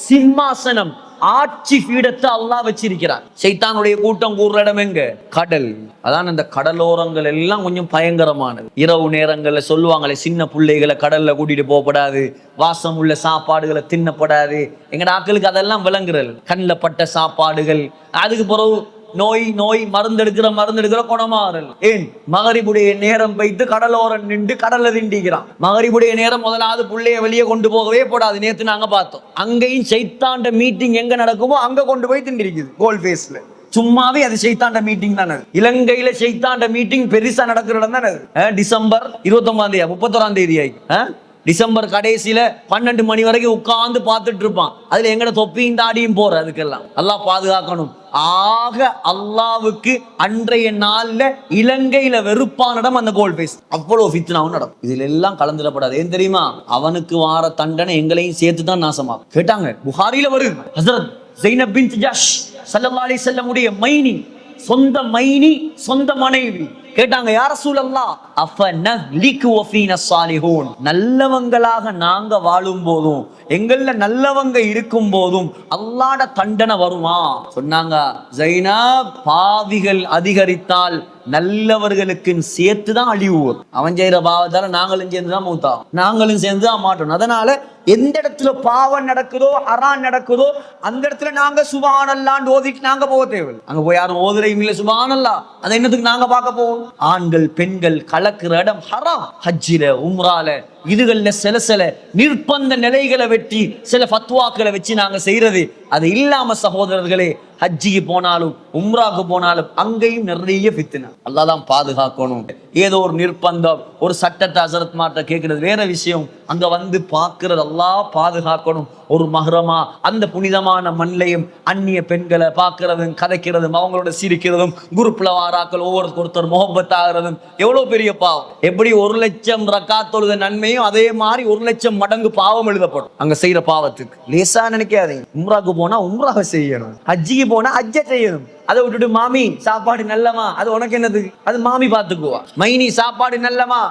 சிம்மாசனம், ஆட்சி பீடத்தை அல்லாஹ் வச்சிருக்கிறார். ஷைத்தானுடைய கூட்டம் கூடுற இடம் எங்க? கடல். அதான் அந்த கடலோரங்கள் எல்லாம் கொஞ்சம் பயங்கரமானது. இரவு நேரங்கள்ல சொல்லுவாங்களே, சின்ன பிள்ளைகளை கடல்ல கூட்டிட்டு போகப்படாது, வாசம் உள்ள சாப்பாடுகளை தின்னப்படாது. எங்கட ஆட்களுக்கு அதெல்லாம் விளங்குறல். கண்ணில் பட்ட சாப்பாடுகள், அதுக்கு பிறகு நோய் மருந்தெடுக்கிற குணமாறல். ஏன்? மகரிபுடைய நேரம் வைத்து கடலோரம் நின்று கடல்ல திண்டிக்கிறான். மகரிபுடைய நேரம் முதலாவது புள்ளைய வெளியே கொண்டு போகவே போடாது. நேத்து நாங்க பார்த்தோம், அங்கேயும் ஷைத்தாண்ட மீட்டிங் எங்க நடக்குமோ அங்க கொண்டு போய் திண்டிருக்குது. கோல் ஃபேஸ்ல சும்மாவே அது ஷைத்தாண்ட மீட்டிங் தானே. இலங்கையில ஷைத்தாண்ட மீட்டிங் பெருசா நடக்கிற இடம் தானே. டிசம்பர் 29 31 டிசம்பர் கடைசியில 12 மணி வரைக்கும் உட்கார்ந்து பார்த்துட்டு இருப்பான். அதுல எங்கட தொப்பியும் தாடியும் போற, அதுக்கெல்லாம் அல்லாஹ் பாதுகாக்கணும். ஆக அல்லாவுக்கு அன்றைய நாள்ல இலங்கையில வெறுப்பான இடம் அந்த கோல் ஃபேஸ். அவ்வளவு ஃபித்னாவும் நடக்கும். இதுல எல்லாம் கலந்துடப்படாது. ஏன் தெரியுமா? அவனுக்கு வார தண்டனை எங்களையும் சேர்த்து தான் நாசமாகும். கேட்டாங்க, புகாரில வருது, ஹஸரத் ஸைனப் பின்த் ஜஹ்ஷ் ஸல்லல்லாஹு அலைஹி வஸல்லம் உடைய மைனி, சொந்த மைனி, சொந்த மனைவி கேட்டாங்க, யா ரசூலல்லாஹ் அஃபனஹ்லிகு வஃபீனா ஸாலிஹூன், நல்லவங்களாக நாங்க வாழும் போதும், எங்கள்ல நல்லவங்க இருக்கும் போதும் அல்லாஹ்ட தண்டனை வருமா? சொன்னாங்க, ஸைனப், பாவிகள் அதிகரித்தால் நல்லவர்களுக்கு சேர்த்து தான் அழிவு வரும். அவன் செய்யற பாவத்தால நாங்களும் சேர்ந்து தான் மூத்தா, நாங்களும் சேர்ந்து தான் மாட்டோம். அதனால எந்த இடத்துல பாவம் நடக்குதோ, ஹராம் நடக்குதோ, அந்த இடத்துல நாங்க சுப்ஹானல்லாஹ்னு ஓதிட்டு நாங்க போக தேவையில்லை. அங்க போய் யாரும் ஓதுறையும் இல்லை சுப்ஹானல்லாஹ், அதை என்னத்துக்கு நாங்க பார்க்க போவோம்? ஆண்கள் பெண்கள் கலக்கிற இடம் ஹராம். ஹஜ்ஜில உம்ரால இதுகள்ல சில நிர்பந்த நிலைகளை வெட்டி சில ஃபத்வாக்களை வச்சு நாங்க செய்யறது. அது இல்லாம சகோதரர்களே, ஹஜ்ஜிக்கு போனாலும் உம்ராக்கு போனாலும் அங்கேயும் நிறைய ஃபித்னா. அல்லாஹ் தான் பாதுகாக்கணும். ஏதோ ஒரு நிர்பந்தம், ஒரு சட்டத்தை ஹஸரத் மார்ட்ட கேட்கறது வேற விஷயம். அங்க பார்க்கிறது அல்லாஹ் பாதுகாக்கணும். ஒரு மஹ்ரமா அந்த புனிதமான மண்ணையும் அந்நிய பெண்களை பார்க்கறதும் கதைக்கிறதும் அவங்களோட சிரிக்கிறதும் குரூப்ல வாராக்கள் ஒருத்தர் முகப்பத் ஆகிறதும் எவ்வளவு பெரிய பாவம். எப்படி 1,00,000 ரக்காத் தொழுத நன்மையும் அதே மாதிரி 1,00,000 மடங்கு பாவம் எழுதப்படும் அங்க செய்யற பாவத்துக்கு. லேசா நினைக்காதீங்க. உம்ராக்கு போனா உம்ராவை செய்யணும், ஹஜ்ஜிக்கு போனா ஹஜ்ஜை செய்யணும். அதை விட்டுட்டு மாமி சாப்பாடு நல்லமா, அது உனக்கு என்னது, அது மாமி பாத்துக்குவா. மைனி சாப்பாடு நல்லமா,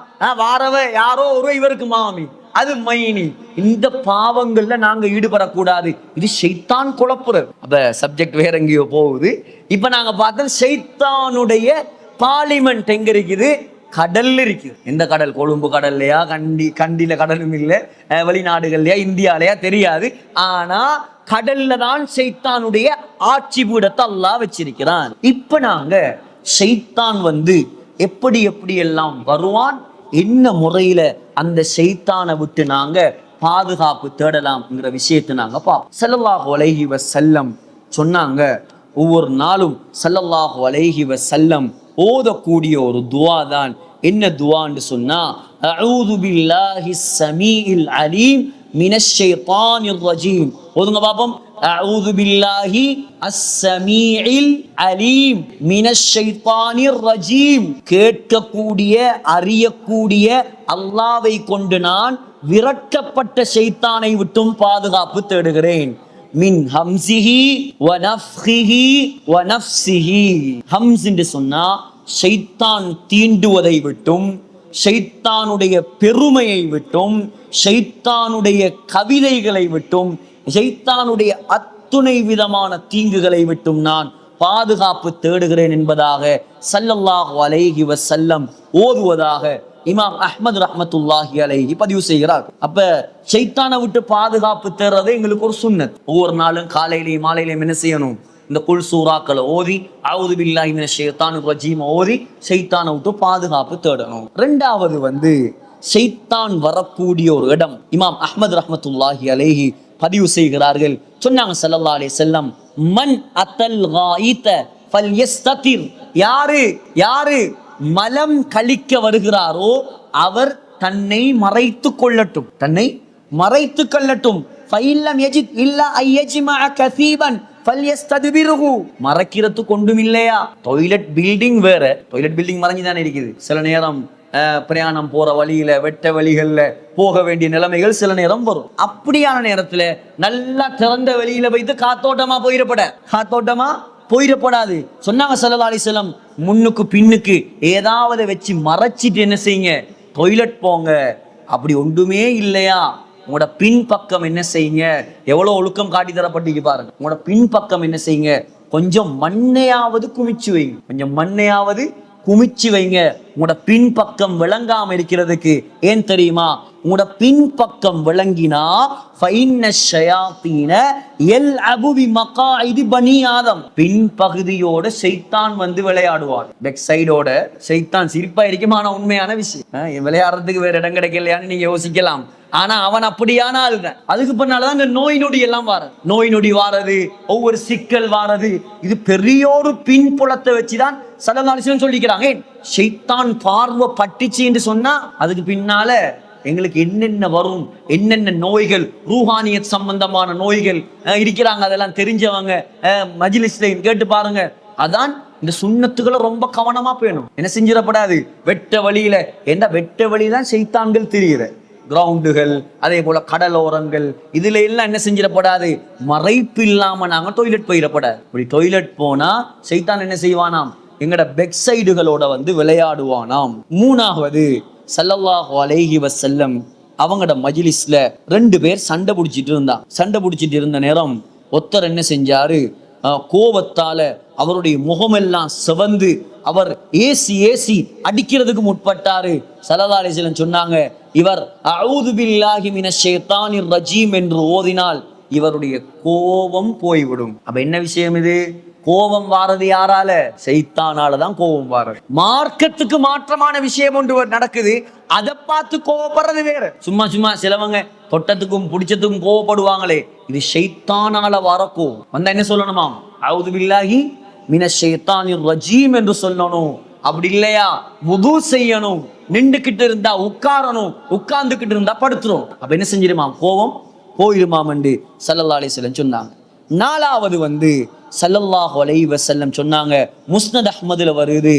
வாரவ யாரோ ஒரு இவருக்கு மாமி, அது மைனி. இந்த பாவங்கள்ல நாங்க ஈடுபடக்கூடாது. இது ஷைத்தான் குழப்புறது. அப்ப சப்ஜெக்ட் வேற எங்கேயோ போகுது. இப்ப நாங்க பார்த்தோம் ஷைத்தானுடைய பார்லிமெண்ட் எங்க இருக்குது? கடல்ல இருக்குது. எந்த கடல்? கொழும்பு கடல்லையா, கண்டில கடலும் இல்லை, வெளிநாடுகள்லையா, இந்தியாலயா தெரியாது. ஆனா கடல்ல தான் ஷைத்தானுடைய ஆட்சி பீடத்தை அல்லாஹ் வச்சிருக்கிறான். இப்ப நாங்க ஷைத்தான் எப்படி எல்லாம் வருவான், என்ன முறையில அந்த ஷைத்தானை விட்டு நாங்க பாதுகாப்பு தேடலாம்ங்கிற விஷயத்தை நாங்க பார்ப்போம். ஸல்லல்லாஹு அலைஹி வஸல்லம் சொன்னாங்க, ஒவ்வொரு நாளும் ஸல்லல்லாஹு அலைஹி வஸல்லம் ஓதக்கூடிய ஒரு துஆ தான். என்ன துஆன்னு சொன்னா, அஊது பில்லாஹிஸ் ஸமீஇல் அலீம் மினஷ் ஷைத்தானிர் ரஜீம். ஓதுங்க பாப்போம். அஊது பில்லாஹி அஸ்-ஸமீஇல் அலீம் மினஷ் ஷைத்தானிர் ரஜீம். கேட்கக்கூடிய அறியக்கூடிய அல்லாஹ்வை கொண்டு நான் விரட்டப்பட்ட ஷைத்தானை விட்டும் பாதுகாப்பு தேடுகிறேன். மின் ஹம்ஸிஹி வ நஃப்ஹிஹி வ நஃப்ஸிஹி. ஹம்ஸ் என்று சொன்னா ஷைத்தான் தீண்டுவதை விட்டும், ஷைத்தானுடைய பெருமையை விட்டும், ஷைத்தானுடைய கவிதைகளை விட்டும், ஷைத்தானுடைய அத்துணை விதமான தீங்குகளை விட்டும் நான் பாதுகாப்பு தேடுகிறேன் என்பதாக ஸல்லல்லாஹு அலைஹி வஸல்லம் ஓதுவதாக இமாம் அஹ்மத் ரஹ்மத்துல்லாஹி அலைஹி பதிவு செய்கிறார். அப்ப ஷைத்தானை விட்டு பாதுகாப்பு தேடுறது எங்களுக்கு ஒரு சுன்னத். ஒவ்வொரு நாளும் காலையிலையும் மாலையிலையும் என்ன செய்யணும், இந்த குல் சூறாக்களை ஓதி அஊது பில்லாஹி மினஷ் ஷைத்தானிர் ரஜீம் ஓதி ஷைத்தானை விட்டு பாதுகாப்பு தேடணும். ரெண்டாவது ஷைத்தான் வரக்கூடிய ஒரு இடம் இமாம் அஹ்மத் ரஹ்மத்துல்லாஹி அலைஹி பதிவு செய்கிறார்கள். சொன்னாங்க ஸல்லல்லாஹு அலைஹி வஸல்லம், மன் அத்தல் காயித ஃபல்யஸ்ததிர். யாரு மலம் கழிக்க வருகிறாரோ அவர் தன்னை மறைத்து கொள்ளட்டும், தன்னை மறைத்து கொள்ளட்டும். ஃபைல்லம் யஜித் இல்லா ஐயஜ்மஅ கஸீபன் ஃபல்யஸ்தத்பிருஹு. மறைக்கிறதுக்கு ஒன்றும் இல்லையா, டாய்லெட் பில்டிங் வேற, டாய்லெட் பில்டிங் மறைஞ்சுதானே இருக்குது. சில நேரம் பிரயாணம் போற வழியில வெட்ட வழிகள்ல போக வேண்டிய நிலைமைகள் சில நேரம் வரும். அப்படியான நேரத்துல நல்லா திறந்த வெளியில வைத்து காத்தோட்டமா போயிடப்படாது. சொன்னாங்க ஸல்லல்லாஹு அலைஹி வஸல்லம், முன்னுக்கு பின்னுக்கு ஏதாவது வச்சு மறைச்சிட்டு என்ன செய்யுங்க, டாய்லெட் போங்க. அப்படி ஒன்றுமே இல்லையா, உங்களோட பின் பக்கம் என்ன செய்யுங்க, எவ்வளவு ஒழுக்கம் காட்டி தரப்பட்டீங்க பாருங்க. உங்களோட பின் பக்கம் என்ன செய்யுங்க, கொஞ்சம் மண்ணையாவது குமிச்சு வைங்க. உங்களோட பின் பக்கம் விளங்காம இருக்கிறதுக்கு. ஏன் தெரியுமா, உங்களோட பின் பக்கம் விளங்கினா ஃபைன்ன ஷயாத்தீன யல்அபு பிமகாஇதி பனி ஆதம். பின் பகுதியோட ஷைத்தான் விளையாடுவான். பேக் சைடோட ஷைத்தான் சிரிப்பா இருக்குமா, ஆனா உண்மையான விஷயம். விளையாடுறதுக்கு வேற இடம் கிடைக்கலையான்னு நீங்க யோசிக்கலாம். ஆனா அவன் அப்படியான ஆளுதான். அதுக்கு பின்னாலதான் இந்த நோய் நொடி எல்லாம் நோய் நொடி வாரது, ஒவ்வொரு சிக்கல் வாரது. இது பெரிய ஒரு பின்புலத்தை வச்சுதான் ஸல்லல்லாஹு அலைஹி வஸல்லம் சொல்லிக்கிறாங்க. ஷைத்தான் பார்வை பட்டுச்சு என்று சொன்னா அதுக்கு பின்னால எங்களுக்கு என்னென்ன வரும், என்னென்ன நோய்கள், ரூஹானியத் சம்பந்தமான நோய்கள் இருக்கிறாங்க. அதெல்லாம் தெரிஞ்சவங்க மஜ்லிஸ்ல கேட்டு பாருங்க. அதான் இந்த சுன்னத்துக்களை ரொம்ப கவனமா போயணும். என்ன செஞ்சிடப்படாது, வெட்ட வழியில. ஏன்னா வெட்ட வழிதான் ஷைத்தான்கள் தெரியுற கிரவுண்டுகள், அதே போல கடலோரங்கள், இதுல எல்லாம் என்ன செஞ்சிடப்படாது, மறைப்பு இல்லாம நாங்க டாய்லெட் போயிடப்படாது. இப்படி டாய்லெட் போனா ஷைத்தான் என்ன செய்வானாம், எங்கட பெக் சைடுகளோட விளையாடுவானாம். மூணாவது ஸல்லல்லாஹு அலைஹி வஸல்லம் அவங்களோட மஜ்லிஸ்ல 2 பேர் சண்டை பிடிச்சிட்டு இருந்த நேரம் ஒருத்தர் என்ன செஞ்சாரு, கோபத்தால அவருடைய முகமெல்லாம் சிவந்து அவர் ஏசி அடிக்கிறதுக்கு முற்பட்டாரு. ஸல்லல்லாஹு அலைஹி வஸல்லம் சொன்னாங்க, இவர் அஊது பில்லாஹி மினஷ் ஷைத்தானிர் ரஜீம் என்று ஓதினால் இவருடைய கோபம் போய்விடும். அப்ப என்ன விஷயம் இது, கோபம் வாரது யாரால, ஷைத்தானாலதான் கோபம் வாரது. மார்க்கத்துக்கு மாற்றமான விஷயம் ஒன்று நடக்குது, அதை பார்த்து கோபப்படுறது வேற. சும்மா சிலவங்க தொட்டத்துக்கும் பிடிச்சதுக்கும் கோபப்படுவாங்களே, இது ஷைத்தானால வரக்கோ வந்தா என்ன சொல்லணுமா, அஊது பில்லாஹி மினஷ் ஷைத்தானிர் ரஜீம் என்று சொல்லணும். அப்படி இல்லையா வுது செய்யணும், நின்றுகிட்டு இருந்தா உட்காரணும், உட்கார்ந்துகிட்டு இருந்தா படுத்துரும். அப்ப என்ன செஞ்சிருமாம், கோபம் போயிருமாம் என்று ஸல்லல்லாஹு அலைஹி வஸல்லம் சொன்னாங்க. நாலாவது ஸல்லல்லாஹு அலைஹி வஸல்லம் சொன்னாங்க, முஸ்னத் அஹ்மதுல வருது,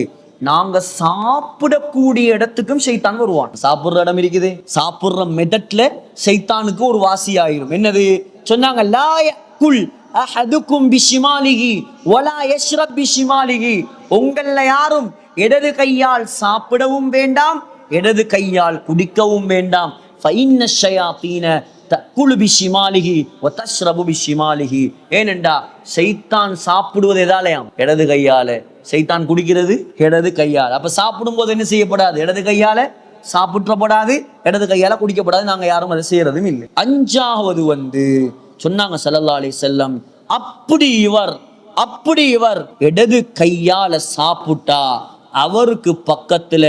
நாங்க சாப்பிடக்கூடிய இடத்துக்கும் ஷைத்தான் வருவான். சாப்பிடுற இடம் இருக்குது, சாப்பிடுற மெதட்ல ஷைத்தானுக்கு ஒரு வாசி ஆயிரும். என்னது சொன்னாங்க, லா யகுல் அஹதுக்கும் பிஷிமாலிஹி வலா யஷ்ரப் பிஷிமாலிஹி. உங்கள யாரும் இடது கையால் சாப்பிடவும் வேண்டாம், இடது கையால் குடிக்கவும் வேண்டாம். ஃபைன்ன ஷயாத்தீன தக்குலு பிஷிமாலிஹி வ தஷ்ரபு பிஷிமாலிஹி. ஏனெண்டா ஷைத்தான் சாப்பிடுவது எதாலயாம், இடது கையால. ஷைத்தான் குடிக்கிறது இடது கையால. அப்ப சாப்பிடும் போது என்ன செய்யப்படாது, இடது கையால சாப்பிடப்படாது, இடது கையால குடிக்கப்படாது. நாங்க யாரும் அதை செய்யறதும் இல்லை. அஞ்சாவது சொன்னாங்க ஸல்லல்லாஹு அலைஹி வஸல்லம், அப்படி இவர் அப்படி இவர் இடது கையால சாப்பிட்டா அவருக்கு பக்கத்துல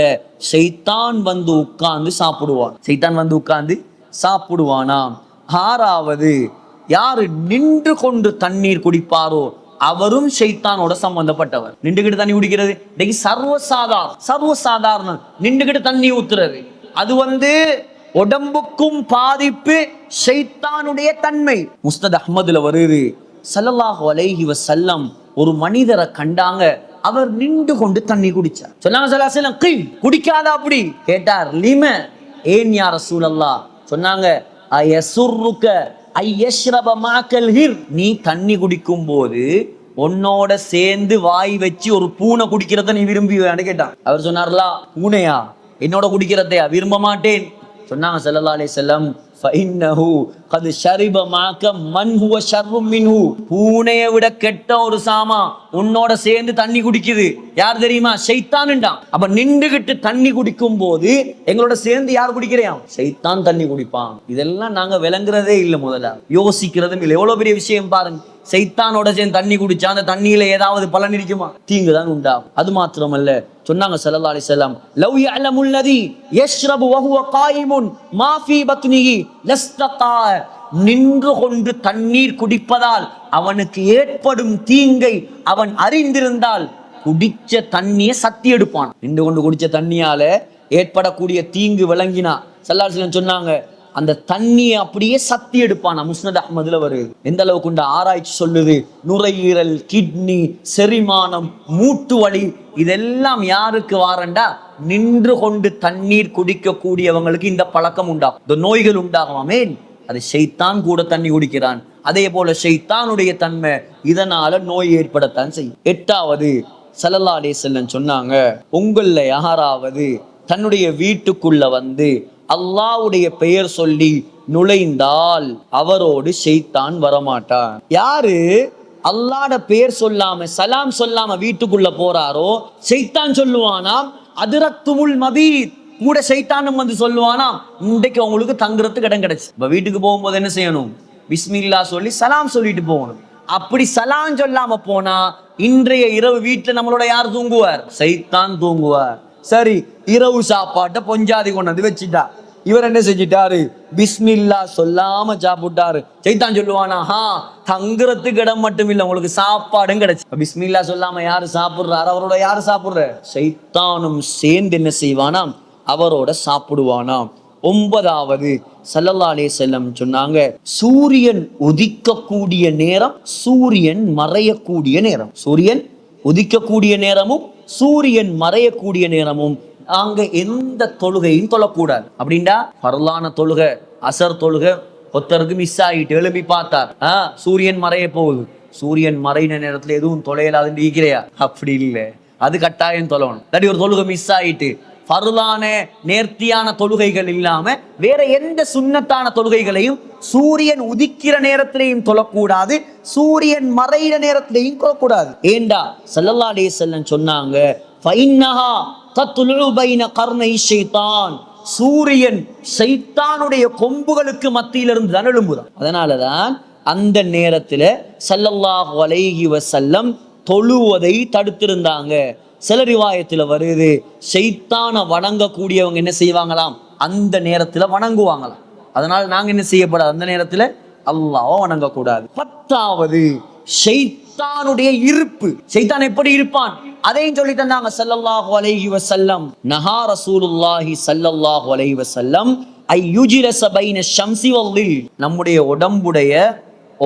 ஷைத்தான் வந்து உட்கார்ந்து சாப்பிடுவான். ஷைத்தான் வந்து உட்கார்ந்து சாப்பிடுவானாம். ஆறாவது, யாரு நின்று கொண்டு தண்ணீர் குடிப்பாரோ அவரும் ஷைத்தானோட சம்பந்தப்பட்டவர். நின்றுகிட்டு தண்ணி குடிக்கிறது இன்னைக்கு சர்வசாதாரணம். நின்றுகிட்டு தண்ணி ஊத்துறது அது உடம்புக்கும் பாதிப்பு, ஷைத்தானுடைய தன்மை. முஸ்னத் அஹ்மதுல வருது, ஸல்லல்லாஹு அலைஹி வஸல்லம் ஒரு மனிதரை கண்டாங்க, அவர் நின்று கொண்டு தண்ணி குடிச்சார். சொன்னாங்க ஸல்லல்லாஹு அலைஹி வஸல்லம், குடிக்காத அப்படி கேட்டார். லிம, ஏன் யா ரசூலல்லாஹ்? சொன்னாங்க, அயசுர்ருக ஐயஷ்ரப மாக்கல் ஹிர், நீ தண்ணி குடிக்கும் போது உன்னோட சேர்ந்து வாய் வச்சு ஒரு பூனை குடிக்கிறத நீ விரும்புவேன்னு கேட்டான். அவர் சொன்னார்லா, பூனையா என்னோட குடிக்கிறதையா? விரும்ப மாட்டேன். சொன்னாங்க ஸல்லல்லாஹு அலைஹி வஸல்லம், ஃபஇன்னஹு கத் ஷரிப மாக்க மன் ஹுவ ஷர்ரும் மின்ஹு, பூனையை விட கெட்ட ஒரு சாமா உன்னோட சேர்ந்து தண்ணி குடிக்குது. யார் தெரியுமா? ஷைத்தான்டான். அப்ப நின்றுகிட்டு தண்ணி குடிக்கும் போது எங்களோட சேர்ந்து யார் குடிக்கிறையாம்? ஷைத்தான் தண்ணி குடிப்பான். இதெல்லாம் நாங்க விளங்குறதே இல்லை, முதல்ல யோசிக்கிறதும் இல்லை. எவ்வளவு பெரிய விஷயம் பாருங்க. ஷைத்தானோட சேர்ந்து தண்ணி குடிச்சா அந்த தண்ணியில ஏதாவது பலன் இருக்குமா? தீங்கு தான் உண்டாகும். அது மாத்திரமல்ல, சொன்னாங்க ஸல்லல்லாஹு அலைஹி வஸல்லம், லவ் யஅலமுல்லதி யஷ்ரபு வஹுவ காயிமுன் மா ஃபீ பத்னிஹி லஸ்தகா, நின்று கொண்டு தண்ணீர் குடிப்பதால் அவனுக்கு ஏற்படும் தீங்கை அவன் அறிந்திருந்தால் குடிச்ச தண்ணியை சத்தி எடுப்பான். நின்று கொண்டு குடிச்ச தண்ணியால ஏற்படக்கூடிய தீங்கு விளங்கினா ஸல்லல்லாஹு அலைஹி வஸல்லம் சொன்னாங்க, அந்த தண்ணியை அப்படியே சத்தி எடுப்பான். முஸ்னத் அஹ்மதுல வருது. எந்த அளவுக்கு உண்ட ஆராய்ச்சி சொல்லுது, நுரையீரல், கிட்னி, செரிமானம், மூட்டு வலி, இதெல்லாம் யாருக்கு வாரண்டா? நின்று கொண்டு தண்ணீர் குடிக்க கூடியவங்களுக்கு இந்த பழக்கம் உண்டாகும், இந்த நோய்கள் உண்டாகும். ஆமேன். அது ஷைத்தான் கூட தண்ணி குடிக்கிறான். அதே போல ஷைத்தானுடைய தன்மை இதனால நோய் ஏற்படத்தான் செய்யும். எட்டாவது, ஸல்லல்லாஹு அலைஹி வஸல்லம் சொன்னாங்க, உங்கள யாராவது தன்னுடைய வீட்டுக்குள்ள அல்லாஹ்வுடைய பெயர் சொல்லி நுழைந்தால் அவரோடு ஷைத்தான் வரமாட்டான். யாரு அல்லாஹ்ட பெயர் சொல்லாம சலாம் சொல்லாம வீட்டுக்குள்ள போறாரோ ஷைத்தான் சொல்லுவானாம், அதிரத்துமுல் மபீத், கூட ஷைத்தானும் சொல்லுவானாம், இன்றைக்கு உங்களுக்கு தங்குறதுக்கு இடம் கிடைச்சு. இப்ப வீட்டுக்கு போகும்போது என்ன செய்யணும்? பிஸ்மில்லா சொல்லி சலாம் சொல்லிட்டு போகணும். அப்படி சலாம் சொல்லாம போனா இன்றைய இரவு வீட்டுல நம்மளோட யார் தூங்குவார்? ஷைத்தான் தூங்குவார். சரி, இரவு சாப்பாட்டை பொஞ்சாதி கொண்டு வச்சுட்டா, இவர் என்ன செஞ்சிட்டாரு? பிஸ்மில்லா சொல்லாம சாப்பிட்டாரு. ஷைத்தான் சொல்லுவானா, தங்குறதுக்கு இடம் மட்டும் இல்ல, உங்களுக்கு சாப்பாடும் கிடைச்சு. பிஸ்மில்லா சொல்லாம யாரு சாப்பிடுறாரு? அவரோட யாரு சாப்பிடுற? ஷைத்தானும் சேர்ந்து என்ன செய்வானாம்? அவரோட சாப்பிடுவானாம். ஒன்பதாவது, ஸல்லல்லாஹு அலைஹி வஸல்லம் சொன்னாங்க, சூரியன் உதிக்கக்கூடிய நேரம், சூரியன் மறையக்கூடிய நேரம், சூரியன் உதிக்கக்கூடிய நேரமும் சூரியன் மறையக்கூடிய நேரமும் அங்க எந்த தொழுகையும் தொழக்கூடாது. அப்படின்டா பரலான தொழுகை, அசர் தொழுகை ஒருத்தருக்கு மிஸ் ஆகிட்டு எழுப்பி பார்த்தார், சூரியன் மறைய போகுது, சூரியன் மறைன நேரத்துல எதுவும் தொலையலாதுன்னு இருக்கிறையா? அப்படி இல்லை, அது கட்டாயம் தொழணும். இல்லாட்டி ஒரு தொழுகை மிஸ் ஆகிட்டு பரலான நேர்த்தியான தொழுகைகள் இல்லாம வேற எந்த சுன்னத்தான தொழுகைகளையும் சூரியன் உதிக்கிற நேரத்திலையும் தொழக்கூடாது, சூரியன் மறையிற நேரத்திலையும் தொழக்கூடாது. ஏண்டா ஸல்லல்லாஹு அலைஹி வஸல்லம் சொன்னாங்க, ஃபஇன்னஹா தத்லுஉ பைன கர்னை ஷைத்தான், சூரியன் ஷைத்தானுடைய கொம்புகளுக்கு மத்தியிலிருந்து தான் எழும்புதான். அதனாலதான் அந்த நேரத்துல ஸல்லல்லாஹு அலைஹி வஸல்லம் தொழுவதை தடுத்திருந்தாங்க. சில ரிவாயத்துல வருது, ஷைத்தானை வணங்கக்கூடியவங்க என்ன செய்வாங்களாம்? அந்த நேரத்துல வணங்குவாங்களாம். அதனால நாங்க என்ன செய்யப்படாது? அந்த நேரத்துல அல்லாஹ்வை வணங்கக்கூடாது. பத்தாவது, ஷைத்தானுடைய இருப்பு. ஷைத்தான் எப்படி இருப்பான் அதையும் சொல்லி தந்தாங்க ஸல்லல்லாஹு அலைஹி வஸல்லம். நஹா ரசூலுல்லாஹி ஸல்லல்லாஹு அலைஹி வஸல்லம் ஐயுஜிலஸ பைன ஷம்ஸி வல்லில், நம்முடைய உடம்புடைய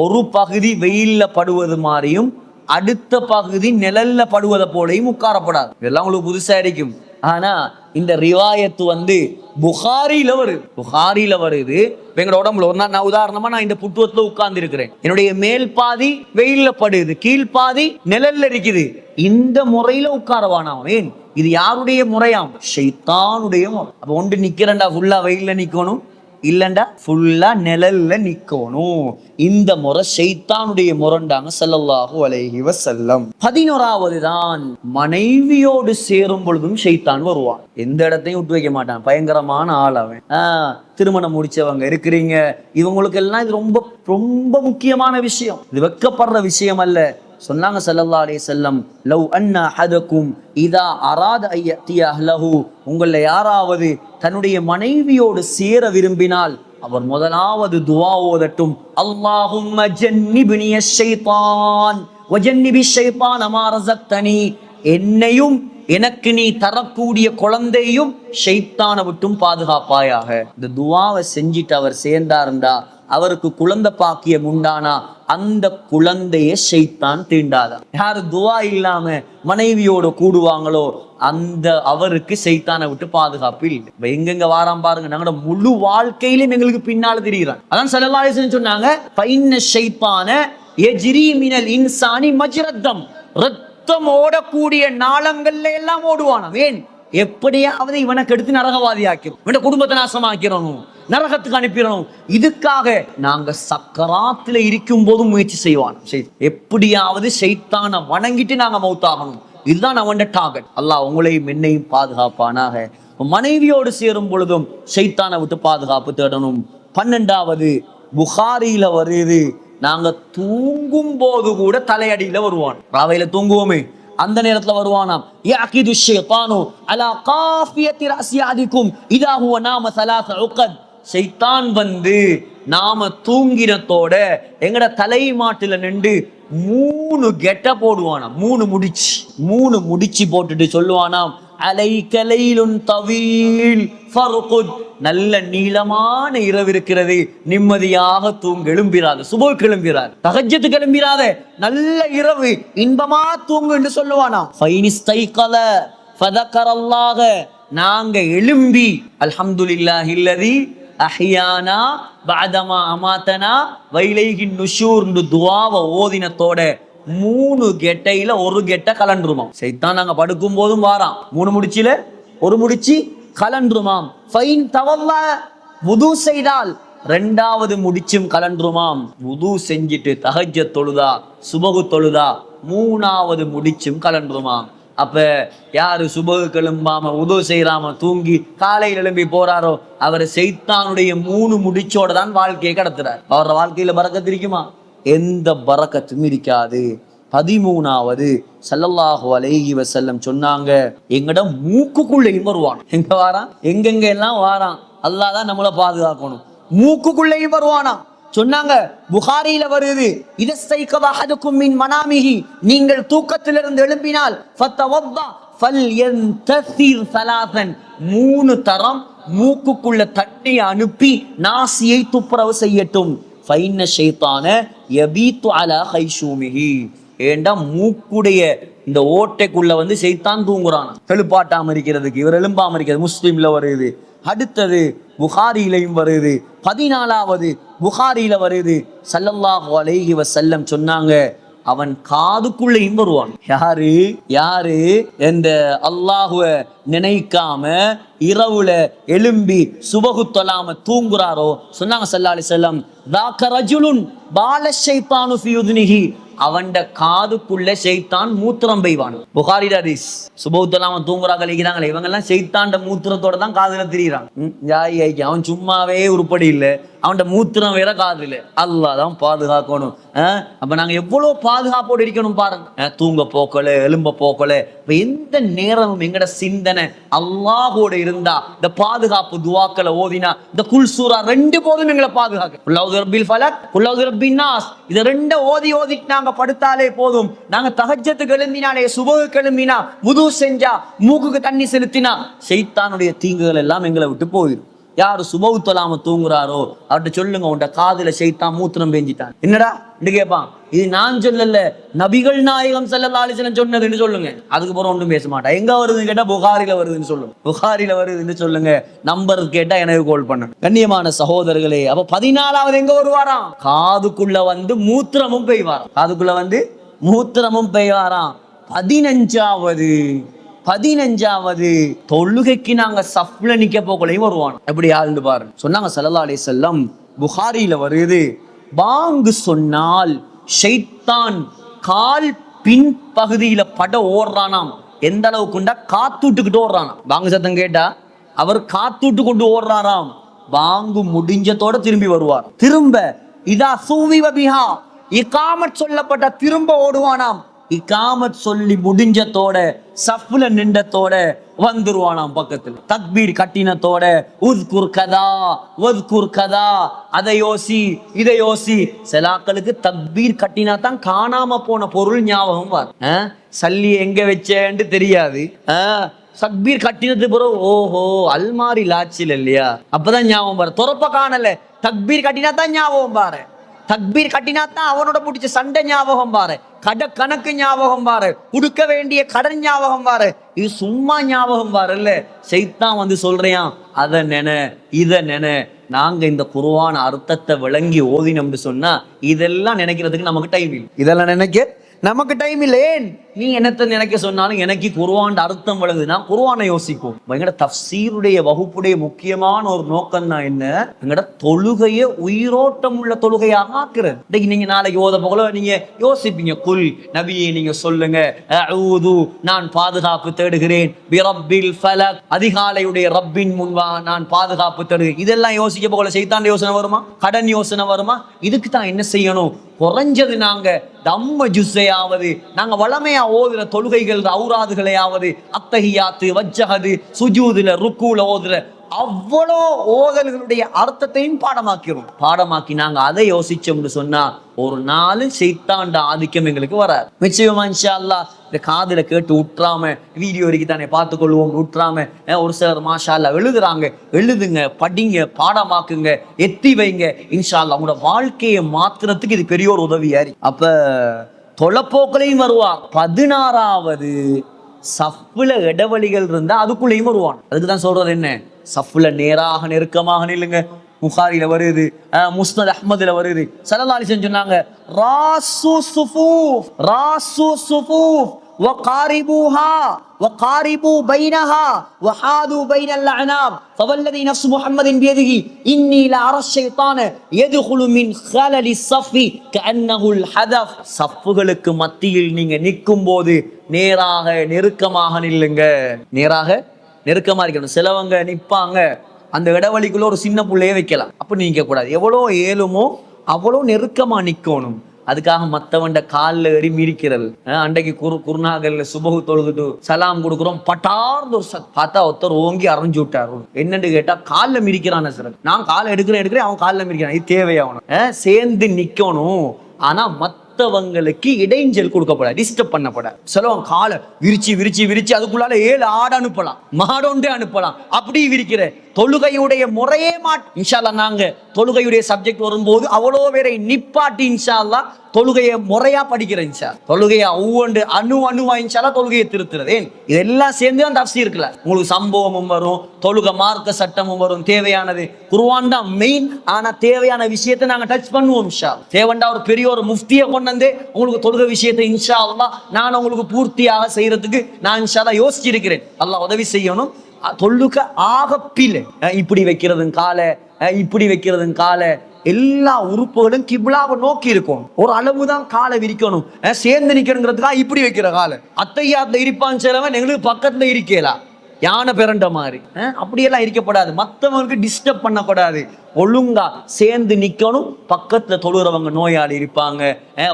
ஒரு பகுதி வெயில்ல படுவது மாதிரியும் அடுத்த பகுதி நிழல்ல படுவதை போலையும் உட்காரப்படாது. இதெல்லாம் உங்களுக்கு புதுசா இருக்கும். ஆனா இந்த ரிவாயத்து புகாரில வருது. எங்களோட உடம்புல ஒரு நாள் நான் உதாரணமா நான் இந்த புட்டுவத்துல உட்கார்ந்து இருக்கிறேன், என்னுடைய மேல் பாதி வெயில்ல படுது, கீழ்பாதி நிழல்ல இருக்குது. இந்த முறையில உட்காரவானாம். ஏன்? இது யாருடைய முறையாம்? ஷைத்தானுடைய முறை. அப்ப ஒன்று நிக்கிறண்டா ஃபுல்லா வெயில்ல நிக்கணும், இல்லண்டா ஃபுல்லா நிழல்ல நிக்கணும். இந்த முறை ஷைத்தானுடைய முரண்டாங்க ஸல்லல்லாஹு அலைஹி வஸல்லம். 11வது தான், மனைவியோடு சேரும் பொழுதும் ஷைத்தான் வருவான். எந்த இடத்தையும் விட்டு வைக்க மாட்டான். பயங்கரமான ஆள் அவன். திருமணம் முடிச்சவங்க இருக்கிறீங்க, இவங்களுக்கு எல்லாம் இது ரொம்ப ரொம்ப முக்கியமான விஷயம். இது வெக்கப்படுற விஷயம் அல்ல. சொன்னாங்க ஸல்லல்லாஹு அலைஹி வஸல்லம், லவ் அன்ன அஹதக்கும் இதா அராத ஐயத்திய அஹ்லஹு, உங்கள யாராவது தன்னுடைய மனைவியோடு சேர விரும்பினால் அவர் முதலாவது துஆ ஓதட்டும், அல்லாஹும்ம ஜன்னிப்னிய ஷைத்தான் வஜன்னிபி ஷைத்தான மா ரஸக்தனி, என்னையும் எனக்கு நீ தரக்கூடிய குழந்தையும் ஷைத்தானை விட்டும் பாதுகாப்பாயாக. இந்த துஆவை செஞ்சிட்டு அவர் சேர்ந்தாருண்டா, அவருக்கு குழந்தை பாக்கியம் உண்டானா அந்த குழந்தைய ஷைத்தான் தீண்டாதா. யாரு துஆ இல்லாம மனைவியோட கூடுவாங்களோ அந்த அவருக்கு ஷைத்தானை விட்டு பாதுகாப்பு இல்லை. எங்கெங்க வாராம் பாருங்க, நாங்களோட முழு வாழ்க்கையிலும் எங்களுக்கு பின்னால தெரியுறான். அதான் ஸல்லல்லாஹு அலைஹி வஸல்லம் சொன்னாங்க, ஃபைன்ன ஷைத்தான யஜ்ரி மினல் இன்சானி மஜ்ரத்தம், ரத்தம் ஓடக்கூடிய நாளங்கள்ல எல்லாம் ஓடுவானாம். ஏன்? எப்படியாவது இவனை கெடுத்து நரகவாதி ஆக்கிறோம், இவன குடும்பத்தை நாசமாக்கிறணும், நரகத்துக்கு அனுப்பிடணும். இதுக்காக நாங்க சக்கராத்துல இருக்கும் போதும் முயற்சி செய்வான். எப்படியாவது ஷைத்தானை வணங்கிட்டு நாங்க மௌத்தாகணும். இதுதான் அவன் டார்கெட். அல்லாஹ் உங்களையும் என்னையும் பாதுகாப்பானாக. மனைவியோடு சேரும் பொழுதும் ஷைத்தானை விட்டு பாதுகாப்பு தேடணும். 12வது புகாரியில வருது, நாங்க தூங்கும் போது கூட தலையடியில வருவான். ராவையில தூங்குவோமே அந்த நேரத்துல வருவானாம், யாகிது ஷைத்தானு அலா காஃபியத்தி ரஸியாதிக்கும் இதா ஹுவ நாம ஸலாஸ உகத், ஷைத்தான் வந்து நாம தூங்கினத்தோட எங்கட தலை மாட்டுல நின்று 3 கெட்ட போடுவானாம். 3 முடிச்சு போட்டுட்டு சொல்லுவானாம், அலைக லைலுன் தவீல் ஃபர்குத், நல்ல நீளமான இரவு இருக்கிறது, நிம்மதியாக தூங்க, எழும்பிராது, சுபஹ் எழும்பிராது, தஹஜ்ஜத் எழும்பிராத, நல்ல இரவு, இன்பமா தூங்கு என்று சொல்லுவானாம். ஃபைனிஸ்தைகல ஃபதகரல்லாஹ, நாங்க எழும்பி அல்ஹம்துலில்லாஹில்லதி அஹ்யானா பஅதமா அமாதனா வைலைஹி நுஷூர் துஆவை ஓதினத்தோட 3 கெட்டையில 1 கெட்ட கலண்டுருமாம். சைத்தான் நாங்க படுக்கும் போதும் வாராம், 3 முடிச்சில 1 முடிச்சு கலண்டுருமாம். ஃபைன் தவல்லா, வுது செய்தால் 2வது முடிச்சும் கலண்டுருமாம். வுது செஞ்சிட்டு தஹஜ்ஜத் தொழுதா, சுபஹ் தொழுதா 3வது முடிச்சும் கலண்டுருமாம். அப்ப யாரு சுபஹ் எழும்பாம வுது செய்யறாம தூங்கி காலையில் எழும்பி போறாரோ அவர் சைத்தானுடைய 3 முடிச்சோட தான் வாழ்க்கையை கடத்துறார். அவரோட வாழ்க்கையில பரக்கத்து இருக்குமா? எந்த பரக்கத்தும் இருக்காது. 13வது ஸல்லல்லாஹு அலைஹி வஸல்லம் சொன்னாங்க, எங்கட மூக்குக்குள்ளேயும் வருவான். எங்க வாரான்? எங்கெங்க எல்லாம் வாரான். அல்லாஹ் தான் நம்மளை பாதுகாக்கணும். மூக்குக்குள்ளேயும் வருவானா. சொன்னாங்க, புகாரியில வருது, இதஸ்தைகத அஹதுக்கும் மின் மனாமிஹி, நீங்கள் தூக்கத்திலிருந்து எழும்பினால் ஃபத்தவத்தா ஃபல்யன்தஸிர் ஸலாஸன், 3 தரம் மூக்குக்குள்ள தண்ணி அனுப்பி நாசியை துப்புரவு செய்யட்டும். ஃபைன்ன ஷைத்தான யபீத்து அலா கைஷூமிஹி, ஏண்டா மூக்குடைய இந்த ஓட்டைக்குள்ள வந்து ஷைத்தான் தூங்குறான் எழுப்பாட்டாம இருக்கிறதுக்கு, இவர் எழும்பாம இருக்கிறது. முஸ்லிம்ல வருது. அடுத்தது புகாரியிலையும் வருது. 14வது புகாரியில வருது, ஸல்லல்லாஹு அலைஹி வஸல்லம் சொன்னாங்க, அவன் காதுக்குள்ளேயும் வருவான். யாரு இந்த அல்லாஹுவ நினைக்காம இரவுல எழும்பி சுபஹு தொழாம தூங்குறாரோ, சொன்னாங்க ஸல்லல்லாஹு அலைஹி வஸல்லம், தாக்க ரஜுலுன் பால ஷைத்தானு ஃபீ உத்னிஹி, அவன்ட காதுக்குள்ள ஷைத்தான் மூத்திரம் பெய்வான். புகாரி ஹதீஸ். சுபஹு தொழாம தூங்குறாங்க இருக்கிறாங்களே, இவங்க எல்லாம் ஷைத்தான்ட மூத்திரத்தோட தான் காதுல திரியிறான். அவன் சும்மாவே உருப்படி இல்லை, அவன்ட மூத்திரம் வேற காதுல. அல்லாஹ் தான் பாதுகாக்கணும். அப்ப நாங்க எவ்வளவு பாதுகாப்போடு இருக்கணும் பாருங்க. தூங்க போக்கல, எலும்ப போக்கல, எந்த நேரமும் எங்கட சிந்தனை அல்லாஹோட இருந்தா, இந்த பாதுகாப்பு துஆக்களை ஓதினா, இந்த குல் சூரா 2 போதும் எங்களை பாதுகாக்க. குல் அஊது பிரப்பில் ஃபலக், குல் அஊது பிரப்பின் நாஸ், இத 2 ஓதிட்டு நாங்க படுத்தாலே போதும். நாங்க தஹஜ்ஜத்துக்கு எழும்பினாலே, சுபஹுக்கு எழும்பினா, வுது செஞ்சா, மூக்குக்கு தண்ணி செலுத்தினா, ஷைத்தானுடைய தீங்குகள் எல்லாம் எங்களை விட்டு போயிடும். யாரு சுபஹ் தொழாம தூங்குறாரோ அவர்கிட்ட சொல்லுங்க, உன்ட காதுல ஷைத்தான் மூத்திரம் பெஞ்சிட்டான். என்னடா கேட்பான். இது நான் சொல்லல, நபிகள் நாயகம் ஸல்லல்லாஹு அலைஹி வஸல்லம் சொன்னதுன்னு சொல்லுங்க. அதுக்கப்புறம் ஒன்றும் பேச மாட்டான். எங்க வருதுன்னு கேட்டா புகாரில வருதுன்னு சொல்லுங்க. புகாரில வருதுன்னு சொல்லுங்க. நம்பர் கேட்டா எனக்கு கால் பண்ணு. கண்ணியமான சகோதரர்களே, அப்ப 14வது எங்க வருவாராம்? காதுக்குள்ள வந்து மூத்திரமும் பெய்வாராம். காதுக்குள்ள வந்து மூத்திரமும் பெய்வாராம். 15வது தொழுகைக்கு நாங்க சஃப்ல நிக்க போகலையும் வருவான். எப்படி ஆளுந்து பாருங்க. சொன்னாங்க ஸல்லல்லாஹு அலைஹி வஸல்லம், புகாரியில வருது, பாங்கு சொன்னால் ஷைத்தான் கால் பின் பகுதியில பட ஓடுறானாம். எந்த அளவுக்குண்டா காத்துட்டுக்கிட்டு ஓடுறானாம். பாங்கு சத்தம் கேட்டா அவர் காத்துட்டு கொண்டு ஓடுறாராம். பாங்கு முடிஞ்சதோட திரும்பி வருவார். திரும்ப இதா சூவி வபிஹா, இகாமத் சொல்லப்பட்ட திரும்ப ஓடுவானாம். இகாமத் சொல்லி முடிஞ்சத்தோட சஃப்ல நின்றத்தோட வந்துருவானாம் பக்கத்துல. தக்பீர் கட்டினத்தோட உஸ்குர் கதா வஸ்குர் கதா, அதை யோசி இதை யோசி. சிலாக்களுக்கு தக்பீர் கட்டினா தான் காணாம போன பொருள் ஞாபகம் வரும். சல்லி எங்க வச்சேன்னு தெரியாது. தக்பீர் கட்டினது பிறகு ஓஹோ அல்மாரி லாச்சில் இல்லையா, அப்பதான் ஞாபகம் பாரு. துறப்ப காணல, தக்பீர் கட்டினா தான் ஞாபகம் பாரு. தக்பீர் கட்டினா தான் அவனோட பிடிச்ச சண்டை ஞாபகம் பாரு, கணக்கு ஞாபகம் பாரு, கொடுக்க வேண்டிய கடன் ஞாபகம் பாரு. இது சும்மா ஞாபகம் பாரு இல்ல. சைத்தான் வந்து சொல்றியான் அதை நினை இதை நினை. நாங்க இந்த குர்ஆன் அர்த்தத்தை விளங்கி ஓதினோம்னு சொன்னா இதெல்லாம் நினைக்கிறதுக்கு நமக்கு டைம் இல்லை. இதெல்லாம் நினைக்க நமக்கு டைம் இல்லை. ஏன் நீ என்னத்தை நினைக்க சொன்னாலும் எனக்கு குர்ஆன் அர்த்தம் விளங்குதுன்னா குர்ஆனை யோசிக்கும். எங்கட தஃப்சீருடைய வகுப்புடைய முக்கியமான ஒரு நோக்கம் தான் என்ன, எங்கட தொழுகையை உயிரோட்டம் உள்ள தொழுகையாக ஆக்குறது. இன்னைக்கு நீங்க நாளைக்கு ஓத போல நீங்க யோசிப்பீங்க, குல் நபியே நீங்க சொல்லுங்க அஊது நான் பாதுகாப்பு தேடுகிறேன் பிரப்பில் ஃபலக், அதிகாலையுடைய ரப்பின் முன்பா நான் பாதுகாப்பு தேடுகிறேன். இதெல்லாம் யோசிக்க போல சைத்தான் யோசனை வருமா, கடன் யோசனை வருமா? இதுக்கு தான் என்ன செய்யணும், குறைஞ்சது நாங்க தம்ம ஜுஸ்ஸையாவது நாங்க வளமையா ஓதுற தொழுகைகள் ஔராதுகளையாவது அத்தஹியாத்து வஜ்ஜஹது சுஜூதுல ருக்கூல ஓதுற அவ்வளோ ஓதல்களுடைய அர்த்தத்தையும் பாடமாக்கி நாங்க அதை யோசிச்சோம்னு சொன்னா ஒரு நாள் சைத்தாண்ட ஆதிக்கம் எங்களுக்கு வராது. நிச்சயமா இன்ஷா அல்லாஹ் இந்த காதுல கேட்டு உற்றாம வீடியோ வரைக்கும் தானே பார்த்துக்கொள்வோம் உற்றாம. ஒரு சிலர் மாஷா அல்லாஹ் எழுதுறாங்க, எழுதுங்க, படிங்க, பாடமாக்குங்க, எத்தி வைங்க. இன்ஷா அல்லாஹ் உங்களோட வாழ்க்கையை மாத்துறதுக்கு இது பெரிய ஒரு உதவியாரி. அப்ப தொலைப்போக்களையும் வருவார். 16வது சஃப்ல இடைவெளிகள் இருந்தா அதுக்குள்ளேயும் வருவான். அதுக்கு தான் சொல்றது என்ன, சஃப்ல நேராக நெருக்கமாக நில்லுங்க. புகாரில வருது, முஸ்னத் அஹ்மதுல வருது. ஸல்லல்லாஹு அலைஹி வஸல்லம் சொன்னாங்க ராசு சுஃபூஃப் ராசு சுஃபூஃப் வகாரிபூஹா வகாரிபு பைனஹா வஹாது பைனல் அனாம் ஃபவல்லதி நஃப்ஸு முஹம்மதின் பியதிஹி இன்னி லஅரா ஷைத்தான யதுகுலு மின் ஹலலி ஸஃபி கஅன்னஹுல் ஹதஃப். சஃப்களுக்கு மத்தியில் நீங்க நிற்கும் போது நேராக நெருக்கமாக நில்லுங்க. நேராக நெருக்கமா இருக்கணும். சிலவங்க நிற்பாங்க அந்த இடைவெளிக்குள்ள ஒரு சின்ன புள்ளையே வைக்கலாம். அப்ப நீங்க கூடாது, எவ்வளோ ஏழுமோ அவ்வளோ நெருக்கமா நிக்கணும். அதுக்காக மத்தவண்ட காலில் ஏறி மிரிக்கிறது. அன்றைக்கு குருநாகல்ல சுபகு தொழுதுட்டு சலாம் கொடுக்குறோம், பட்டார்ந்து ஒரு பார்த்தா ஒருத்தர் ஓங்கி அரைஞ்சு விட்டாரு. என்னன்னு கேட்டா காலில் மிரிக்கிறான சார். நான் காலை எடுக்கிறேன் அவன் காலில் மிரிக்கிறான். இது தேவையாகணும். சேர்ந்து நிக்கணும். ஆனா மற்றவங்களுக்கு இடைஞ்சல் கொடுக்கப்படாது, டிஸ்டர்ப் பண்ணப்படாது. சிலவன் காலை விரிச்சு அதுக்குள்ளால 7 ஆடு அனுப்பலாம், மாடொண்டே அனுப்பலாம். அப்படி விரிக்கிற தொழுகையுடைய முறையே இன்ஷா அல்லாஹ் நாங்க தொழுகையுடைய சப்ஜெக்ட் வரும்போது அவ்வளோ பேரை நிப்பாட்டி இன்ஷா அல்லாஹ் தொழுகையை முறையா படிக்கிறேன். இன்ஷா தொழுகையை ஒவ்வொன்று அணுவா இன்ஷா அல்லாஹ் தொழுகையை திருத்துறது. ஏன் இதெல்லாம் சேர்ந்து தான் தஃப்சீர் இருக்குல்ல, உங்களுக்கு சம்பவமும் வரும், தொழுகை மார்க்க சட்டமும் வரும். தேவையானது குர்ஆன் தான் மெயின். ஆனா தேவையான விஷயத்தை நாங்க டச் பண்ணுவோம். இன்ஷா தேவண்டா ஒரு பெரிய ஒரு முஃப்தியை கொண்டு வந்து உங்களுக்கு தொழுகை விஷயத்தை இன்ஷா அல்லாஹ் நான் உங்களுக்கு பூர்த்தியாக செய்யறதுக்கு நான் இன்ஷா அல்லாஹ் யோசிச்சிருக்கிறேன். அல்லாஹ் உதவி செய்யணும். தொழுக ஆகப்பில இப்படி வைக்கிறதும் காலை எல்லா உறுப்புகளும் கிப்லாவை நோக்கி இருக்கும். ஒரு அளவுதான் காலை விரிக்கணும். சேர்ந்து நிக்கிறதுக்காக இப்படி வைக்கிற காலை அத்தையாத்துல இருப்பான்னு சிலவன் எங்களுக்கு பக்கத்துல இருக்கலா யானை பிறண்ட மாதிரி அப்படியெல்லாம் இருக்கப்படாது. மற்றவங்களுக்கு டிஸ்டர்ப் பண்ணக்கூடாது. ஒழுங்கா சேர்ந்து நிக்கணும். பக்கத்துல தொழுறவங்க நோயாளி இருப்பாங்க,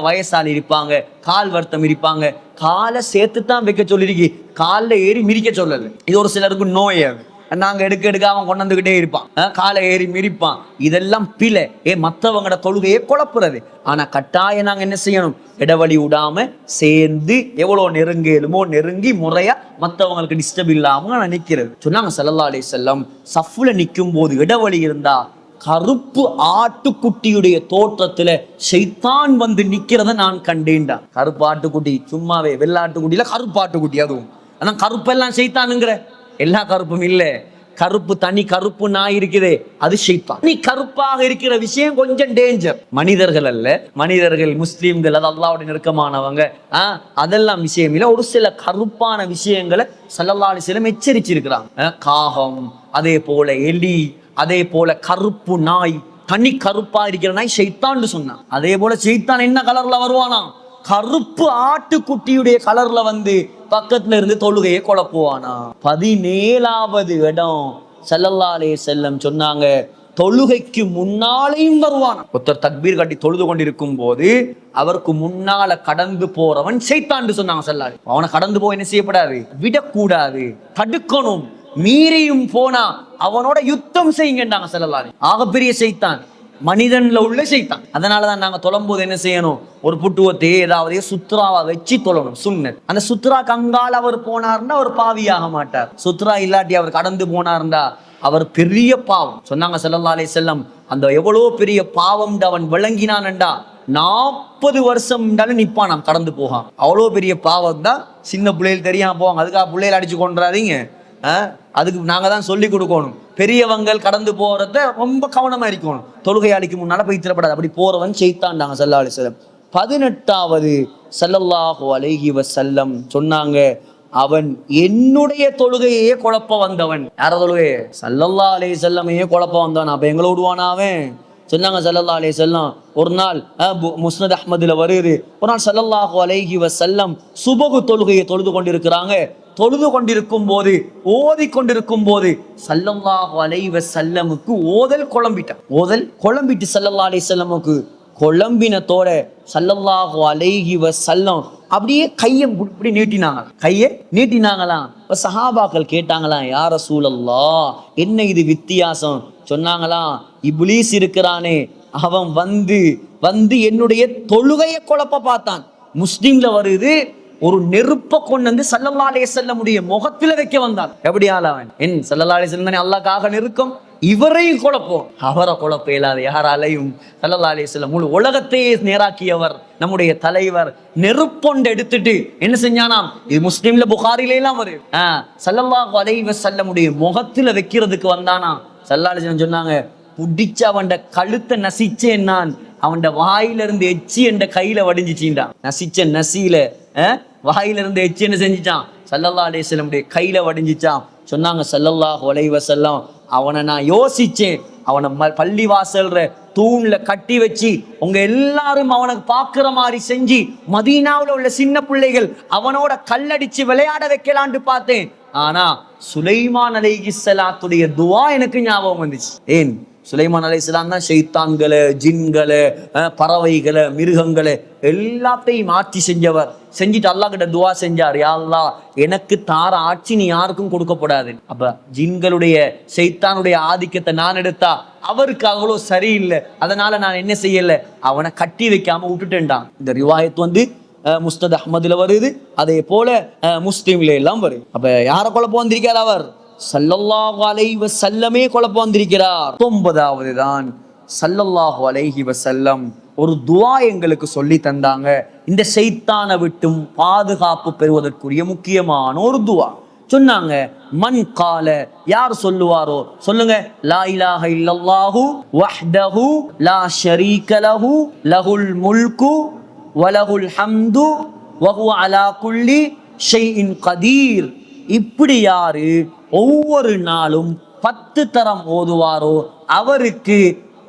வயசாளி இருப்பாங்க, கால் வருத்தம் இருப்பாங்க. காலை சேர்த்து தான் வைக்க சொல்லிருக்கு, காலில் ஏறி மிரிக்க சொல்லல. இது ஒரு சிலருக்கு நோய். நாங்க எடுக்க அவன் கொண்டு வந்துகிட்டே இருப்பான், காலை ஏறி மிரிப்பான். இதெல்லாம் பிழை. மற்றவங்களோட தொழுகையை குழப்புறது. ஆனா கட்டாயம் நாங்க என்ன செய்யணும், இடைவெளி விடாம சேர்ந்து எவ்வளவு நெருங்கி முறையா மற்றவங்களுக்கு டிஸ்டர்ப் இல்லாம நிக்கிறது சொன்னாங்க ஸல்லல்லாஹு அலைஹி வஸல்லம். சஃப்ல நிற்கும் போது இடைவெளி இருந்தா கருப்பு ஆட்டுக்குட்டியுடைய தோற்றத்துல ஷைத்தான் வந்து நிக்கிறத நான் கண்டேன்டா. கருப்பு ஆட்டுக்குட்டி சும்மாவே வெள்ளாட்டுக்குட்டியில கருப்பு ஆட்டுக்குட்டி. அதுவும் ஆனா கருப்பெல்லாம் ஷைத்தானுங்கிற எல்லா கருப்பும் இல்ல. கருப்பு தனி கருப்பு நாய் இருக்குதே அது ஷைத்தான். நீ கருப்பாக இருக்கிற விஷயம் கொஞ்சம் டேஞ்சர். மனிதர்கள் அல்ல, மனிதர்கள் முஸ்லீம்கள் அது அல்லாஹ்வுடைய நெருக்கமானவங்க, அதெல்லாம் விஷயம் இல்லை. ஒரு சில கருப்பான விஷயங்களை ஸல்லல்லாஹு அலைஹி வஸல்லம் எச்சரிச்சிருக்கிறாங்க. காகம், அதே போல எலி, அதே போல கருப்பு நாய், தனி கருப்பா இருக்கிற நாய் ஷைத்தான்னு சொன்னான். அதே போல ஷைத்தான் என்ன கலர்ல வருவானா, கருப்பு ஆட்டுக்குட்டியுடைய கலர்ல வந்து பக்கத்துல இருந்து தொழுகையை குழப்புவானா. 17வது இடம் ஸல்லல்லாஹு அலைஹி வஸல்லம் சொன்னாங்க தொழுகைக்கு முன்னாலேயும் வருவான். ஒருத்தர் தக்பீர் கட்டி தொழுது கொண்டிருக்கும் போது அவருக்கு முன்னால கடந்து போறவன் ஷைத்தான் சொன்னாங்க ஸல்லல்லாஹு அலைஹி. அவனை கடந்து போய் என்ன செய்யப்படாது, விடக்கூடாது, தடுக்கணும். மீறியும் போனா அவனோட யுத்தம் செய்யுங்கன்னாங்க ஸல்லல்லாஹு அலைஹி. ஆகப்பெரிய ஷைத்தான், மனிதன்ல உள்ள ஷைத்தான். அதனாலதான் நாங்க தொழும்போது என்ன செய்யணும், ஒரு புட்டுவத்தையே ஏதாவது சுத்ராவா வச்சு தொழணும், சுன்னத். அந்த சுத்ரா கங்கால் அவர் போனார்னா அவர் பாவியாக மாட்டார். சுத்ரா இல்லாட்டி அவர் கடந்து போனார்னா அவர் பெரிய பாவம். சொன்னாங்க ஸல்லல்லாஹு அலைஹி வஸல்லம், அந்த எவ்வளவு பெரிய பாவம் அவன் விளங்கினான்டா 40 வருஷம் நிப்பானாம் கடந்து போகான். அவ்வளோ பெரிய பாவம் தான். சின்ன பிள்ளைகள் தெரியாம போவாங்க, அதுக்காக பிள்ளைகள் அடிச்சு கொண்டுறாதீங்க. அதுக்கு நாங்க தான் சொல்லி கொடுக்கணும். பெரியவங்கள் கடந்து போறத ரொம்ப கவனமா இருக்கணும். தொழுகையாளிக்கு முன்னால போய் திரப்படாது. அப்படி போறவன் ஷைத்தான்டாங்க ஸல்லல்லாஹு அலைஹி வஸல்லம். 18வது ஸல்லல்லாஹு அலைஹி வஸல்லம் சொன்னாங்க, அவன் என்னுடைய தொழுகையே குழப்ப வந்தவன். யார தொழுகையே? ஸல்லல்லாஹு அலைஹி வஸல்லமையே குழப்ப வந்தவன். அப்ப எங்களை விடுவானா அவன்? சொன்னாங்க ஸல்லல்லாஹு அலைஹி வஸல்லம், ஒரு நாள் முஸ்னத் அஹ்மதுல வருது, ஒரு நாள் ஸல்லல்லாஹு அலைஹி வஸல்லம் சுபஹ் தொழுகையை தொழுது கொண்டிருக்கிறாங்க. தொழுது கொண்டிருக்கும் போது, ஓதி கொண்டிருக்கும் போது ஸல்லல்லாஹு அலைஹி வஸல்லமுக்கு ஓதல் குழம்பிட்டு ஸல்லல்லாஹு அலைஹி வஸல்லமுக்கு குழம்பினத்தோட ஸல்லல்லாஹு அலைஹி வஸல்லம் அப்படியே கையை நீட்டினாங்களாம். சஹாபாக்கள் கேட்டாங்களாம், யா ரசூலல்லாஹ், என்ன இது வித்தியாசம்? சொன்னாங்களாம், இப்லீஸ் இருக்கிறானே அவன் வந்து என்னுடைய தொழுகையை குழப்ப பார்த்தான். முஸ்லிம்ல வருது, ஒரு நெருப்ப கொண்டு வந்து ஸல்லல்லாஹு அலைஹி வஸல்லமுடைய முகத்துல வைக்க வந்தான். எப்படி ஆளவன்? ஸல்லல்லாஹு அலைஹி வஸல்லம் தானே அல்லாஹ்க்காக நெருக்கம், இவரையும் குழப்பம். அவரை குழப்ப இயலாத யாராலையும். ஸல்லல்லாஹு அலைஹி வஸல்லம் முழு உலகத்தையே நேராக்கியவர், நம்முடைய தலைவர். நெருப்பொண்டு எடுத்துட்டு என்ன செஞ்சானாம்? இது முஸ்லிம்ல புகாரில எல்லாம் வருது. ஸல்லல்லாஹு அலைஹி வஸல்லமுடைய முகத்துல வைக்கிறதுக்கு வந்தானா. ஸல்லல்லாஹு அலைஹி வஸல்லம் சொன்னாங்க, புடிச்சு அவன் கழுத்தை நசிச்சேன் நான், அவன் வாயிலிருந்து எச்சி என்ற கையில வடிஞ்சிச்சான். நசிச்ச நசியில வாயிலிருந்து எச்சி என்ன செஞ்சிச்சான்? ஸல்லல்லாஹு அலைஹி வஸல்லமுடைய கையில வடிஞ்சிச்சான். சொன்னாங்க ஸல்லல்லாஹு அலைஹி வஸல்லம், அவனை நான் யோசிச்சேன், அவனை பள்ளி வாசல்ற தூண்ல கட்டி வச்சு உங்க எல்லாரும் அவனுக்கு பாக்குற மாதிரி செஞ்சு மதீனாவுல உள்ள சின்ன பிள்ளைகள் அவனோட கல்லடிச்சு விளையாட வைக்கலான்னு பார்த்தேன். ஆனா சுலைமான் அலைஹிஸ்ஸலாத்துடைய துஆ எனக்கு ஞாபகம் வந்துச்சு. ஏன்? சுலைமான் அலைஹிஸ்ஸலாம் தான் ஷைத்தான்களை, ஜின்களை, பறவைகளை, மிருகங்களை எல்லாத்தையும் ஆட்சி செஞ்சவர். செஞ்சுட்டு அல்லாஹ் கிட்ட துவா செஞ்சார், யா அல்லாஹ், எனக்கு தார ஆட்சி நீ யாருக்கும் கொடுக்கப்படாது. அப்ப ஜின்களுடைய ஷைத்தானுடைய ஆதிக்கத்தை நான் எடுத்தா அவருக்கு அவ்வளோ சரியில்லை, அதனால நான் என்ன செய்யல, அவனை கட்டி வைக்காம விட்டுட்டேன்டான். இந்த ரிவாயத் வந்து முஸ்னத் அஹ்மதுல வருது, அதே போல முஸ்லிம்ல எல்லாம் வருது. அப்ப யாரை குழப்பம் வந்திருக்கார்? அவர் ஸல்லல்லாஹு அலைஹி வஸல்லமே குழப்பம் வந்திருக்கிறார். 19வது தான் ஸல்லல்லாஹு அலைஹி வஸல்லம் ஒரு துஆ எங்களுக்கு சொல்லி தந்தாங்க. இந்த ஷைத்தானை விட்டும் பாதுகாப்பு பெறுவதற்குரிய முக்கியமான ஒரு துஆ சொன்னாங்க. மன் கால, யார் சொல்லுவாரோ சொல்லுங்க, லா இலாஹ இல்லல்லாஹு வஹ்தஹு லா ஷரீக லஹு லஹுல் முல்கு வலஹுல் ஹம்து வஹுவ அலா குல்லி ஷைஇன் கதீர். இப்படி யாரு ஒவ்வொரு நாளும் 10 தரம் ஓதுவாரோ அவருக்கு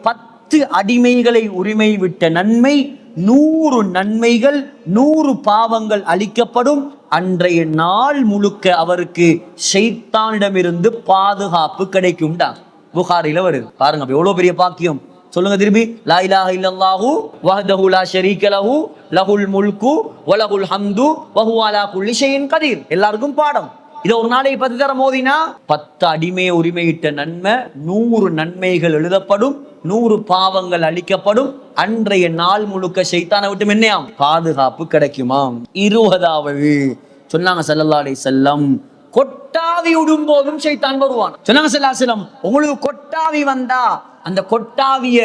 10 அடிமைகளை உரிமை விட்ட நன்மை, 100 நன்மைகள், 100 பாவங்கள் அளிக்கப்படும். அன்றைய நாள் முழுக்க அவருக்கு ஷைத்தானிடமிருந்து பாதுகாப்பு கிடைக்கும்டா. புகாரில வருது. பாருங்க எவ்வளவு பெரிய பாக்கியம். சொல்லுங்க திருப்பி, லா இலாஹ இல்லல்லாஹு வஹ்தஹு லா ஷரீக லஹு லஹுல் முல்கு வலஹுல் ஹம்து வஹுவ அலா குல்லி ஷைஇன் கதீர். எல்லாருக்கும் பாடம். இதை ஒரு நாளைக்கு 10 தரம் ஓதினா 10 அடிமையை உரிமையிட்ட நன்மை, 100 நன்மைகள் எழுதப்படும், 100 பாவங்கள் அளிக்கப்படும். அன்றைய நாள் முழுக்க ஷைத்தானை விட்டு என்னையாம் பாதுகாப்பு கிடைக்குமாம். 20வது சொன்னாங்க ஸல்லல்லாஹு அலைஹி வஸல்லம், கொட்டாவி விடும் போதும் ஷைத்தான் வருவான். சொன்னாங்க ஸல்லல்லாஹு அலைஹி வஸல்லம், உங்களுக்கு கொட்டாவி வந்தா அந்த கொட்டாவிய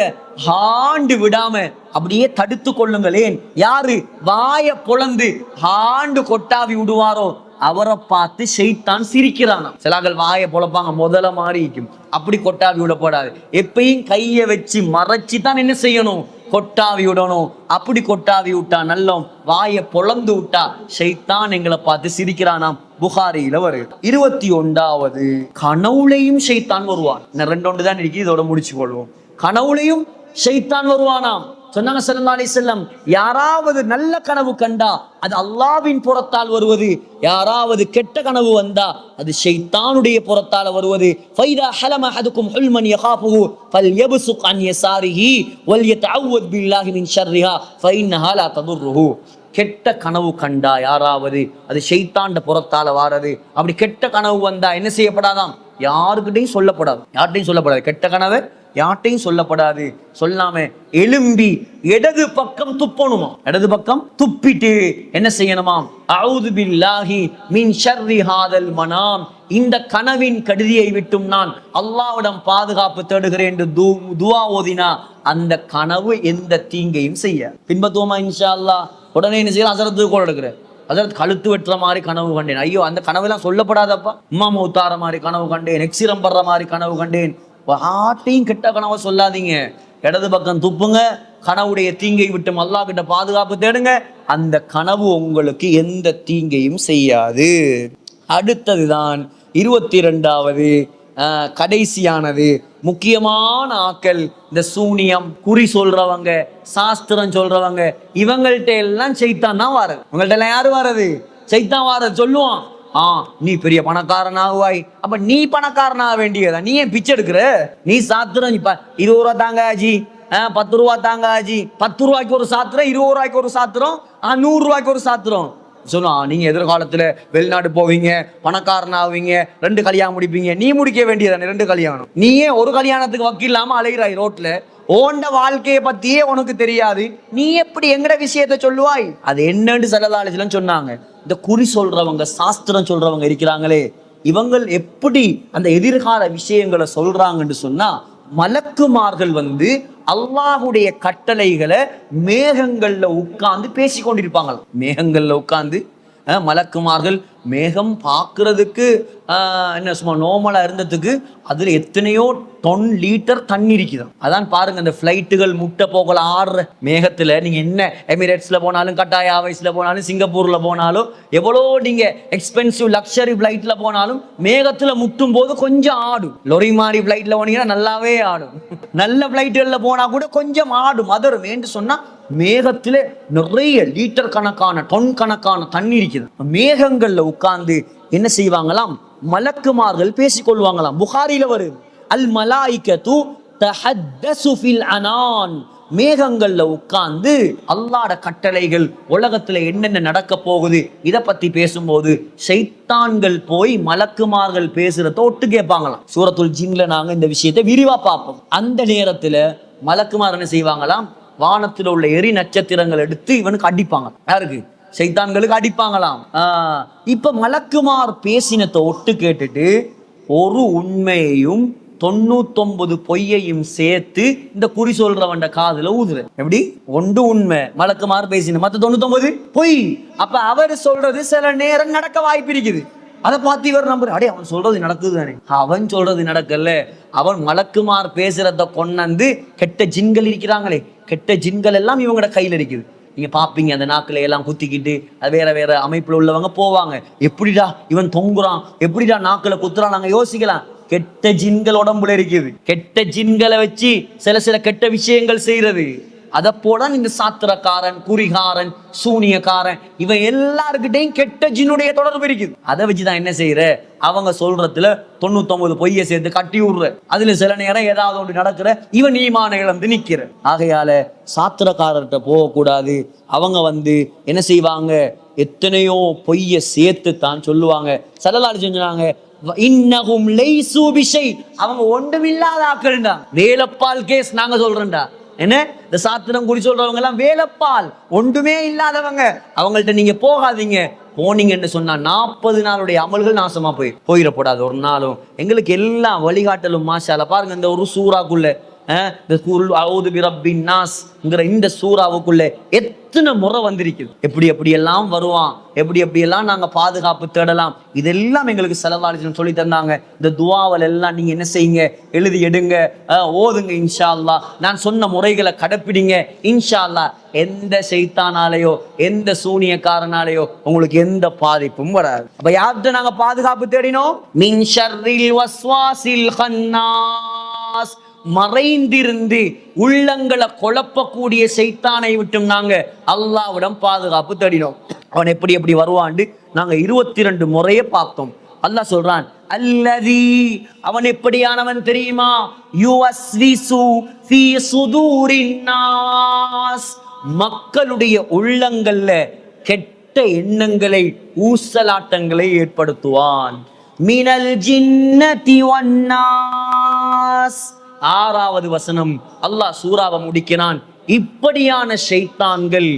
ஹாண்டு விடாம அப்படியே தடுத்து கொள்ளுங்களேன். யாரு வாய பொளந்து ஹாண்டு கொட்டாவி விடுவாரோ அவரை பார்த்து ஷைத்தான் சிரிக்கிறானா. சிலாக்கள் வாயை பொழப்பாங்க, முதல்ல மாறி இருக்கும். அப்படி கொட்டாவி விடப்படாது. எப்பயும் கையை வச்சு மறைச்சு தான் என்ன செய்யணும், கொட்டாவி விடணும். அப்படி கொட்டாவி விட்டா நல்லம், வாயை பொளந்து விட்டா ஷைத்தான் எங்களை பார்த்து சிரிக்கிறானாம். புகாரியில வருது. 21வது கனவுலையும் ஷைத்தான் வருவான். 2 தான் இருக்கு, இதோட முடிச்சு கொள்வோம். கனவுலையும் ஷைத்தான் வருவானாம். சொன்னாங்க ஸல்லல்லாஹு அலைஹி வஸல்லம், யாராவது நல்ல கனவு கண்டா அது அல்லாஹ்வின் புறத்தால் வருவது, யாராவது கெட்ட கனவு வந்தா அது ஷைத்தானுடைய புறத்தால் வருவது. ஃபைதா ஹலம அஹதுக்கும் ஹுல்மன் யகாஃபுஹு ஃபல்யப்சுக் அன் யஸாரிஹி வல்யதஅவ்வது பில்லாஹி மின் ஷர்ரிஹா ஃபஇன்னஹா லா ததுர்ருஹு. கெட்ட கனவு கண்டா யாராவது அது ஷைத்தாண்ட புறத்தால வாரது. அப்படி கெட்ட கனவு வந்தா என்ன செய்யப்படாதாம்? யாருக்கிட்டையும் சொல்லப்படாது. யார்கிட்டையும் சொல்லப்படாது. கெட்ட கனவு யார்கிட்டையும் சொல்லப்படாது. சொல்லாம எலும்பி இடது பக்கம் துப்பணுமா, இடது பக்கம் துப்பிட்டு என்ன செய்யணுமாம்? அஊது பில்லாஹி மின் ஷர்ரி ஹாதல் மனாம், இந்த கனவின் கடுதியை விட்டும் நான் அல்லாஹ்விடம் பாதுகாப்பு தேடுகிறேன் என்று துஆ ஓதினா அந்த கனவு எந்த தீங்கையும் செய்ய பின்பற்றுவோமா இன்ஷா அல்லாஹ். உடனே என்ன செய்யலாம்? ஹஸரத்துக்கு கோல் எடுக்கிறேன். அதாவது கழுத்து வெட்டுற மாதிரி கனவு கண்டேன். ஐயோ, அந்த கனவெல்லாம் சொல்லப்படாதப்பா. உம்மா மௌத்தார மாதிரி கனவு கண்டேன், எக்ஸிரம் படுற மாதிரி கனவு கண்டேன். ஆட்டையும் கெட்ட கனவை சொல்லாதீங்க. இடது பக்கம் துப்புங்க, கனவுடைய தீங்கை விட்டு அல்லாஹ் கிட்ட பாதுகாப்பு தேடுங்க. அந்த கனவு உங்களுக்கு எந்த தீங்கையும் செய்யாது. அடுத்ததுதான் 22வது கடைசியானது. முக்கியமான ஆக்கள் இந்த சூனியம், குறி சொல்றவங்க, சாஸ்திரம் சொல்றவங்க, இவங்கள்ட்ட எல்லாம் சைத்தான் தான் வாரது. இவங்கள்ட்ட எல்லாம் யாரு வாரது? சைத்தான் வாரது. சொல்லுவான், நீ பெரிய பணக்காரன் ஆகுவாய். அப்ப நீ பணக்காரன் ஆக வேண்டியதா? நீ ஏன் பிச்சை எடுக்கிற? நீ சாத்திரம் 20 ரூபா தாங்க ஆஜி, 10 ரூபா தாங்க ஆஜி, 10 ரூபாய்க்கு ஒரு சாத்திரம், 20 ரூபாய்க்கு ஒரு சாத்திரம், 100 ரூபாய்க்கு ஒரு சாத்திரம். சொன்னா நீங்க எதிர்காலத்துல வெளிநாடு போவீங்க, பணக்காரன் ஆவீங்க, 2 கல்யாணம் முடிப்பீங்க. நீ முடிக்க வேண்டியதானே 2 கல்யாணம்? நீயே ஒரு கல்யாணத்துக்கு வக்கீல் இல்லாம அலைகிறாய் ரோட்ல. ஓண்ட வாழ்க்கையை பத்தியே உனக்கு தெரியாது. நீ எப்படி எங்கட விஷயத்த சொல்லுவாய்? அது என்னன்னு ஸல்லல்லாஹு அலைஹி வஸல்லம் சொன்னாங்க. இந்த குறி சொல்றவங்க, சாஸ்திரம் சொல்றவங்க இருக்கிறாங்களே, இவங்க எப்படி அந்த எதிர்கால விஷயங்களை சொல்றாங்கன்னு சொன்னா, மலக்குமார்கள் வந்து அல்லாஹுடைய கட்டளைகளை மேகங்கள்ல உட்கார்ந்து பேசி கொண்டிருப்பாங்க. மேகங்கள்ல உட்கார்ந்து மலக்குமார்கள் மேகம் பார்க்கறதுக்கு என்ன சும்மா நோமலா இருந்ததுக்கு அதுல எத்தனையோ டொன் லிட்டர் தண்ணி இருக்குதான். அதான் பாருங்க, இந்த ஃபிளைட்டுகள் முட்டை போகல ஆடுற மேகத்துல நீங்க என்ன எமிரேட்ஸ்ல போனாலும், கட்டாய் ஏர்வேஸ்ல போனாலும், சிங்கப்பூர்ல போனாலும், எவ்வளோ நீங்க எக்ஸ்பென்சிவ் லக்ஸரி ஃபிளைட்ல போனாலும் மேகத்துல முட்டும் போது கொஞ்சம் ஆடும். லொரி மாதிரி ஃபிளைட்ல போனீங்கன்னா நல்லாவே ஆடும். நல்ல ஃபிளைட்டுகள்ல போனா கூட கொஞ்சம் ஆடும். அதரும் என்று சொன்னா மேகத்துல நிறைய லிட்டர் கணக்கான, டொன் கணக்கான தண்ணி இருக்குது. மேகங்கள்ல உட்கார்ந்து என்ன செய்வாங்களாம்? மலக்குமார்கள் பேசிக்கொள்வாங்களாம். புகாரில வருது, அல் மலாயிகத்து தஹத்தஸு ஃபில் அனான். மேகங்கள்ல உட்கார்ந்து அல்லாஹ்வுடைய கட்டளைகள், உலகத்துல என்னென்ன நடக்க போகுது இதை பத்தி பேசும்போது ஷைத்தான்கள் போய் மலக்குமார்கள் பேசுறத ஒட்டு கேட்பாங்களாம். சூரத்துல் ஜின்ல நாங்க இந்த விஷயத்தை விரிவா பார்ப்போம். அந்த நேரத்துல மலக்குமார் என்ன செய்வாங்களாம்? வானத்தில் உள்ள எரி நட்சத்திரங்கள் எடுத்து இவனுக்கு அடிப்பாங்க. யாருக்கு? ஷைத்தான்களுக்கு அடிப்பாங்களாம். இப்ப மலக்குமார் பேசினத்தை ஒட்டு கேட்டுட்டு ஒரு உண்மையையும் 99 பொய்யையும் சேர்த்து இந்த குறி சொல்றவன் காதுல ஊதுற. எப்படி? ஒன்று உண்மை மலக்குமார் பேசின, மத்த 99 பொய். அப்ப அவர் சொல்றது சில நேரம் நடக்க வாய்ப்பு இருக்குது. அதை பார்த்து இவர் நம்புற, அடே அவன் சொல்றது நடக்குது தானே. அவன் சொல்றது நடக்கல. அவன் மலக்குமார் பேசுறத கொண்டு கெட்ட ஜின்கள் இருக்கிறாங்களே, கெட்ட ஜின்கள் எல்லாம் இவங்களோட கையில இருக்குது. நீங்க பாப்பீங்க, அந்த நாக்குல எல்லாம் குத்திக்கிட்டு வேற வேற அமைப்புல உள்ளவங்க போவாங்க. எப்படிடா இவன் தொங்குறான், எப்படிடா நாக்குல குத்துறான், நாங்க யோசிக்கலாம். கெட்ட ஜின்கள் உடம்புல இருக்குது. கெட்ட ஜின்களை வச்சு சில கெட்ட விஷயங்கள் செய்யறது. அதை போல இந்த சாத்திரக்காரன், குறிகாரன், சூனியக்காரன், இவன் எல்லாருக்கிட்டையும் கெட்ட ஜின்னுடைய தொடர்பு இருக்குது. அதை வச்சுதான் என்ன செய்யற? அவங்க சொல்றதுல 99 பொய்யை சேர்த்து கட்டி விடுற. அதுல சில நேரம் ஏதாவது ஒன்று நடக்கிற, இவன் ஈமான இழந்து நிக்கிற. ஆகையால சாத்திரக்காரர்கிட்ட போகக்கூடாது. அவங்க என்ன செய்வாங்க? எத்தனையோ பொய்யை சேர்த்து தான் சொல்லுவாங்க. ஸல்லல்லாஹு அலைஹி வஸல்லம் சொன்னாங்க, இன்னஹும் லைஸு பிஷை, அவங்க ஒன்றுமில்லாத ஆக்கள்டா. வேலப்பால் கேஸ் நாங்க சொல்றோம்டா. என்ன? இந்த சாத்திரம் குறி சொல்றவங்க எல்லாம் வேலப்பால், ஒன்றுமே இல்லாதவங்க. அவங்கள்ட்ட நீங்க போகாதீங்க. போனீங்கன்னு சொன்னா 40 நாளுடைய அமல்கள் நாசமா போயிடப்படாது ஒரு நாளும். எங்களுக்கு எல்லாம் வழிகாட்டலும் மாஷாஅல்லாஹ். பாருங்க, இந்த ஒரு சூறாக்குள்ள இந்த சூறாவுக்குள்ள எத்தனை முறை வந்திருக்குது. எப்படி எல்லாம் வருவான், எப்படி எல்லாம் நாங்க பாதுகாப்பு தேடலாம், இதெல்லாம் எங்களுக்கு ஸல்லல்லாஹு அலைஹி வஸல்லம் சொல்லி தந்தாங்க. இந்த துஆவல் எல்லாம் நீங்க என்ன செய்யுங்க? எழுதி எடுங்க, ஓதுங்க. இன்ஷா அல்லாஹ் நான் சொன்ன முறைகளை கடைப்பிடிங்க. இன்ஷா அல்லாஹ் எந்த ஷைத்தானாலேயோ எந்த சூனியக்காரனாலேயோ உங்களுக்கு எந்த பாதிப்பும் வராது. அப்ப யார்கிட்ட நாங்க பாதுகாப்பு தேடினோம்? மின் ஷர்ரில் வஸ்வாசில் கன்னாஸ், மறைந்திருந்து உள்ளங்களை குழப்பக்கூடிய சைத்தானை விட்டும் நாங்க அல்லாஹ்விடம் பாதுகாப்பு தேடினோம். அவன் எப்படி எப்படி வருவான்னு நாங்க 22 முறையை பார்த்தோம். அல்லாஹ் சொல்றான், அல்லதி, அவன் எப்படியானவன் தெரியுமா? யுவஸ்விசு ஃபீ சுதூரின் நாஸ், மக்களுடைய உள்ளங்கள்ல கெட்ட எண்ணங்களை, ஊசலாட்டங்களை ஏற்படுத்துவான். மினல் ஜின்னதி வன்னாஸ். 6வது வசனம் அல்லாஹ் சூராவை முடிக்கிறான். இப்படியான ஷைத்தான்கள்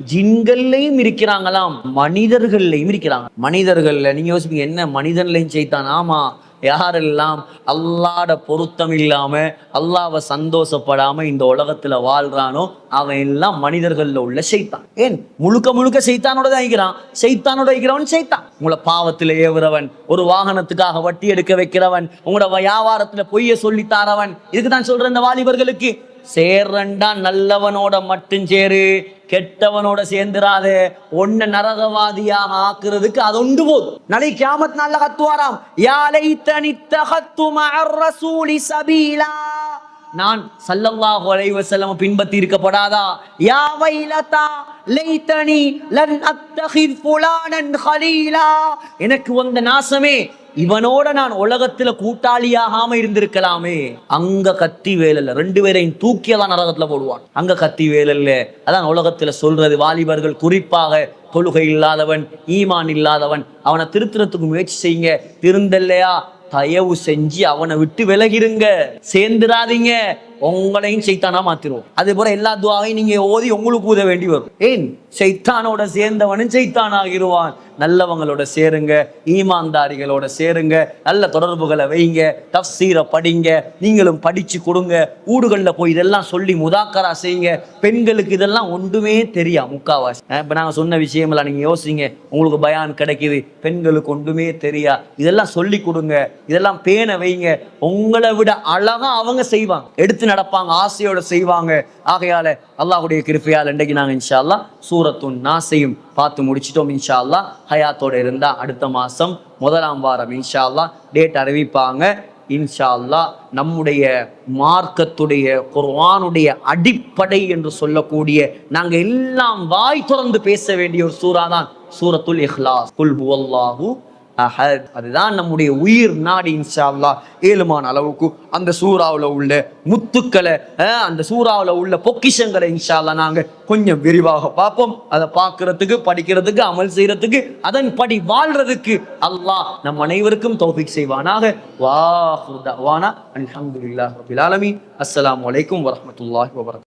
ஜின்கள்லையும் இருக்கிறாங்களாம், மனிதர்கள்லையும் இருக்கிறாங்க. மனிதர்கள்ல நீங்க யோசிப்பீங்க, என்ன மனிதன்லையும் சைத்தான்? ஆமா, யாரெல்லாம் அல்லாஹ்ட பொருத்தம் இல்லாம அல்லாஹ்வை சந்தோஷப்படாம இந்த உலகத்துல வாழ்றானோ அவன் எல்லாம் மனிதர்கள்ல உள்ள சைத்தான். ஏன் முழுக்க முழுக்க சைத்தானோட தான் இருக்கிறான். சைத்தானோட இருக்கிறவன் சைத்தான். உங்களை பாவத்துல ஏவுறவன், ஒரு வாகனத்துக்காக வட்டி எடுக்க வைக்கிறவன், உங்களோட வியாபாரத்துல பொய்ய சொல்லி தாரவன். இதுக்கு தான் சொல்றேன், இந்த வாலிபர்களுக்கு சேர்றண்டா நல்லவனோட மட்டும் சேரு, கெட்டவனோட சேர்ந்துராது. ஒன்ன நரகவாதியாக ஆக்குறதுக்கு அது ஒன்று போதும். நாளை கியாமத் நாள்ல கத்துவாராம், யா லைத்தனி தகத்து மஅர் ரசூலி சபீலா, நான் ஸல்லல்லாஹு அலைஹி வஸல்லம் பின்பற்றி இருக்கப்படாதா? யா வைலதா லைத்தனி லன் அத்தகித் ஃபுலானன் கலீலா, எனக்கு வந்த நாசமே, இவனோட நான் உலகத்துல கூட்டாளியாகாம இருந்திருக்கலாமே. அங்க கத்தி வேலல்ல, 2 பேரையும் தூக்கியதான் நரகத்துல போடுவான். அங்க கத்தி வேலல்ல. அதான் உலகத்துல சொல்றது, வாலிபர்கள் குறிப்பாக தொழுகை இல்லாதவன், ஈமான் இல்லாதவன், அவனை திருத்துறதுக்கு முயற்சி செய்யுங்க. திருந்தல்லையா, தயவு செஞ்சு அவனை விட்டு விலகிருங்க, சேர்ந்துடாதீங்க. உங்களையும் சைத்தானா மாத்திரும். அதே போல எல்லா துவாவையும் நீங்க ஓதி உங்களுக்கு ஊத வேண்டி வரும். ஏன்? சைத்தானோட சேர்ந்தவனும் சைத்தான் ஆகிருவான். நல்லவங்களோட சேருங்க, ஈமான்தாரிகளோட சேருங்க, நல்ல தொடர்புகளை வைங்க, தஃப்சீரை படிங்க, நீங்களும் படிச்சு கொடுங்க. ஊடுகள்ல போய் இதெல்லாம் சொல்லி முதாக்கரா செய்யுங்க. பெண்களுக்கு இதெல்லாம் ஒன்றுமே தெரியா முக்காவாசி. இப்ப நாங்க சொன்ன விஷயமெல்லாம் நீங்க யோசிங்க, உங்களுக்கு பயான் கிடைக்குது, பெண்களுக்கு ஒன்றுமே தெரியா. இதெல்லாம் சொல்லி கொடுங்க, இதெல்லாம் பேண வைங்க. உங்களை விட அழகா அவங்க செய்வாங்க, எடுத்து நடப்பாங்க, ஆசையோட செய்வாங்க. ஆகையால அல்லாஹ்வுடைய கிருபையால் இன்றைக்கு நாங்க இன்ஷா அல்லாஹ் சூரத்துன் நாஸையும் பார்த்து முடிச்சிட்டோம். இன்ஷா அல்லாஹ் ஹயாத்தோட இருந்தா அடுத்த மாசம் 1ஆம் வாரம் இன்ஷா அல்லாஹ் டேட் அறிவிப்பாங்க. இன்ஷா அல்லாஹ் நம்முடைய மார்க்கத்துடைய குர்ஆனுடைய அடிப்படை என்று சொல்லக்கூடிய நாங்க எல்லாம் வாய் திறந்து பேச வேண்டிய ஒரு சூரா தான் சூரத்துல் இஹ்லாஸ். குல் ஹுவல்லாஹு அஹத். அதுதான் நம்முடைய உயிர் நாடி. இன்ஷா அல்லாஹ் ஏழுமான அளவுக்கு அந்த சூறாவுல உள்ள முத்துக்களை, அந்த சூறாவுல உள்ள பொக்கிஷங்களை இன்ஷா அல்லாஹ் நாங்க கொஞ்சம் விரிவாக பார்ப்போம். அதை பார்க்கறதுக்கு, படிக்கிறதுக்கு, அமல் செய்யறதுக்கு, அதன்படி வாழ்றதுக்கு அல்லாஹ் நம் அனைவருக்கும் தௌஃபீக் செய்வானாக. வாஹிரு தஅவானா அல்ஹம்துலில்லாஹி ரப்பில் ஆலமீன். அஸ்ஸலாமு அலைக்கும் வரஹ்மத்துல்லாஹி வபரகாத்துஹு.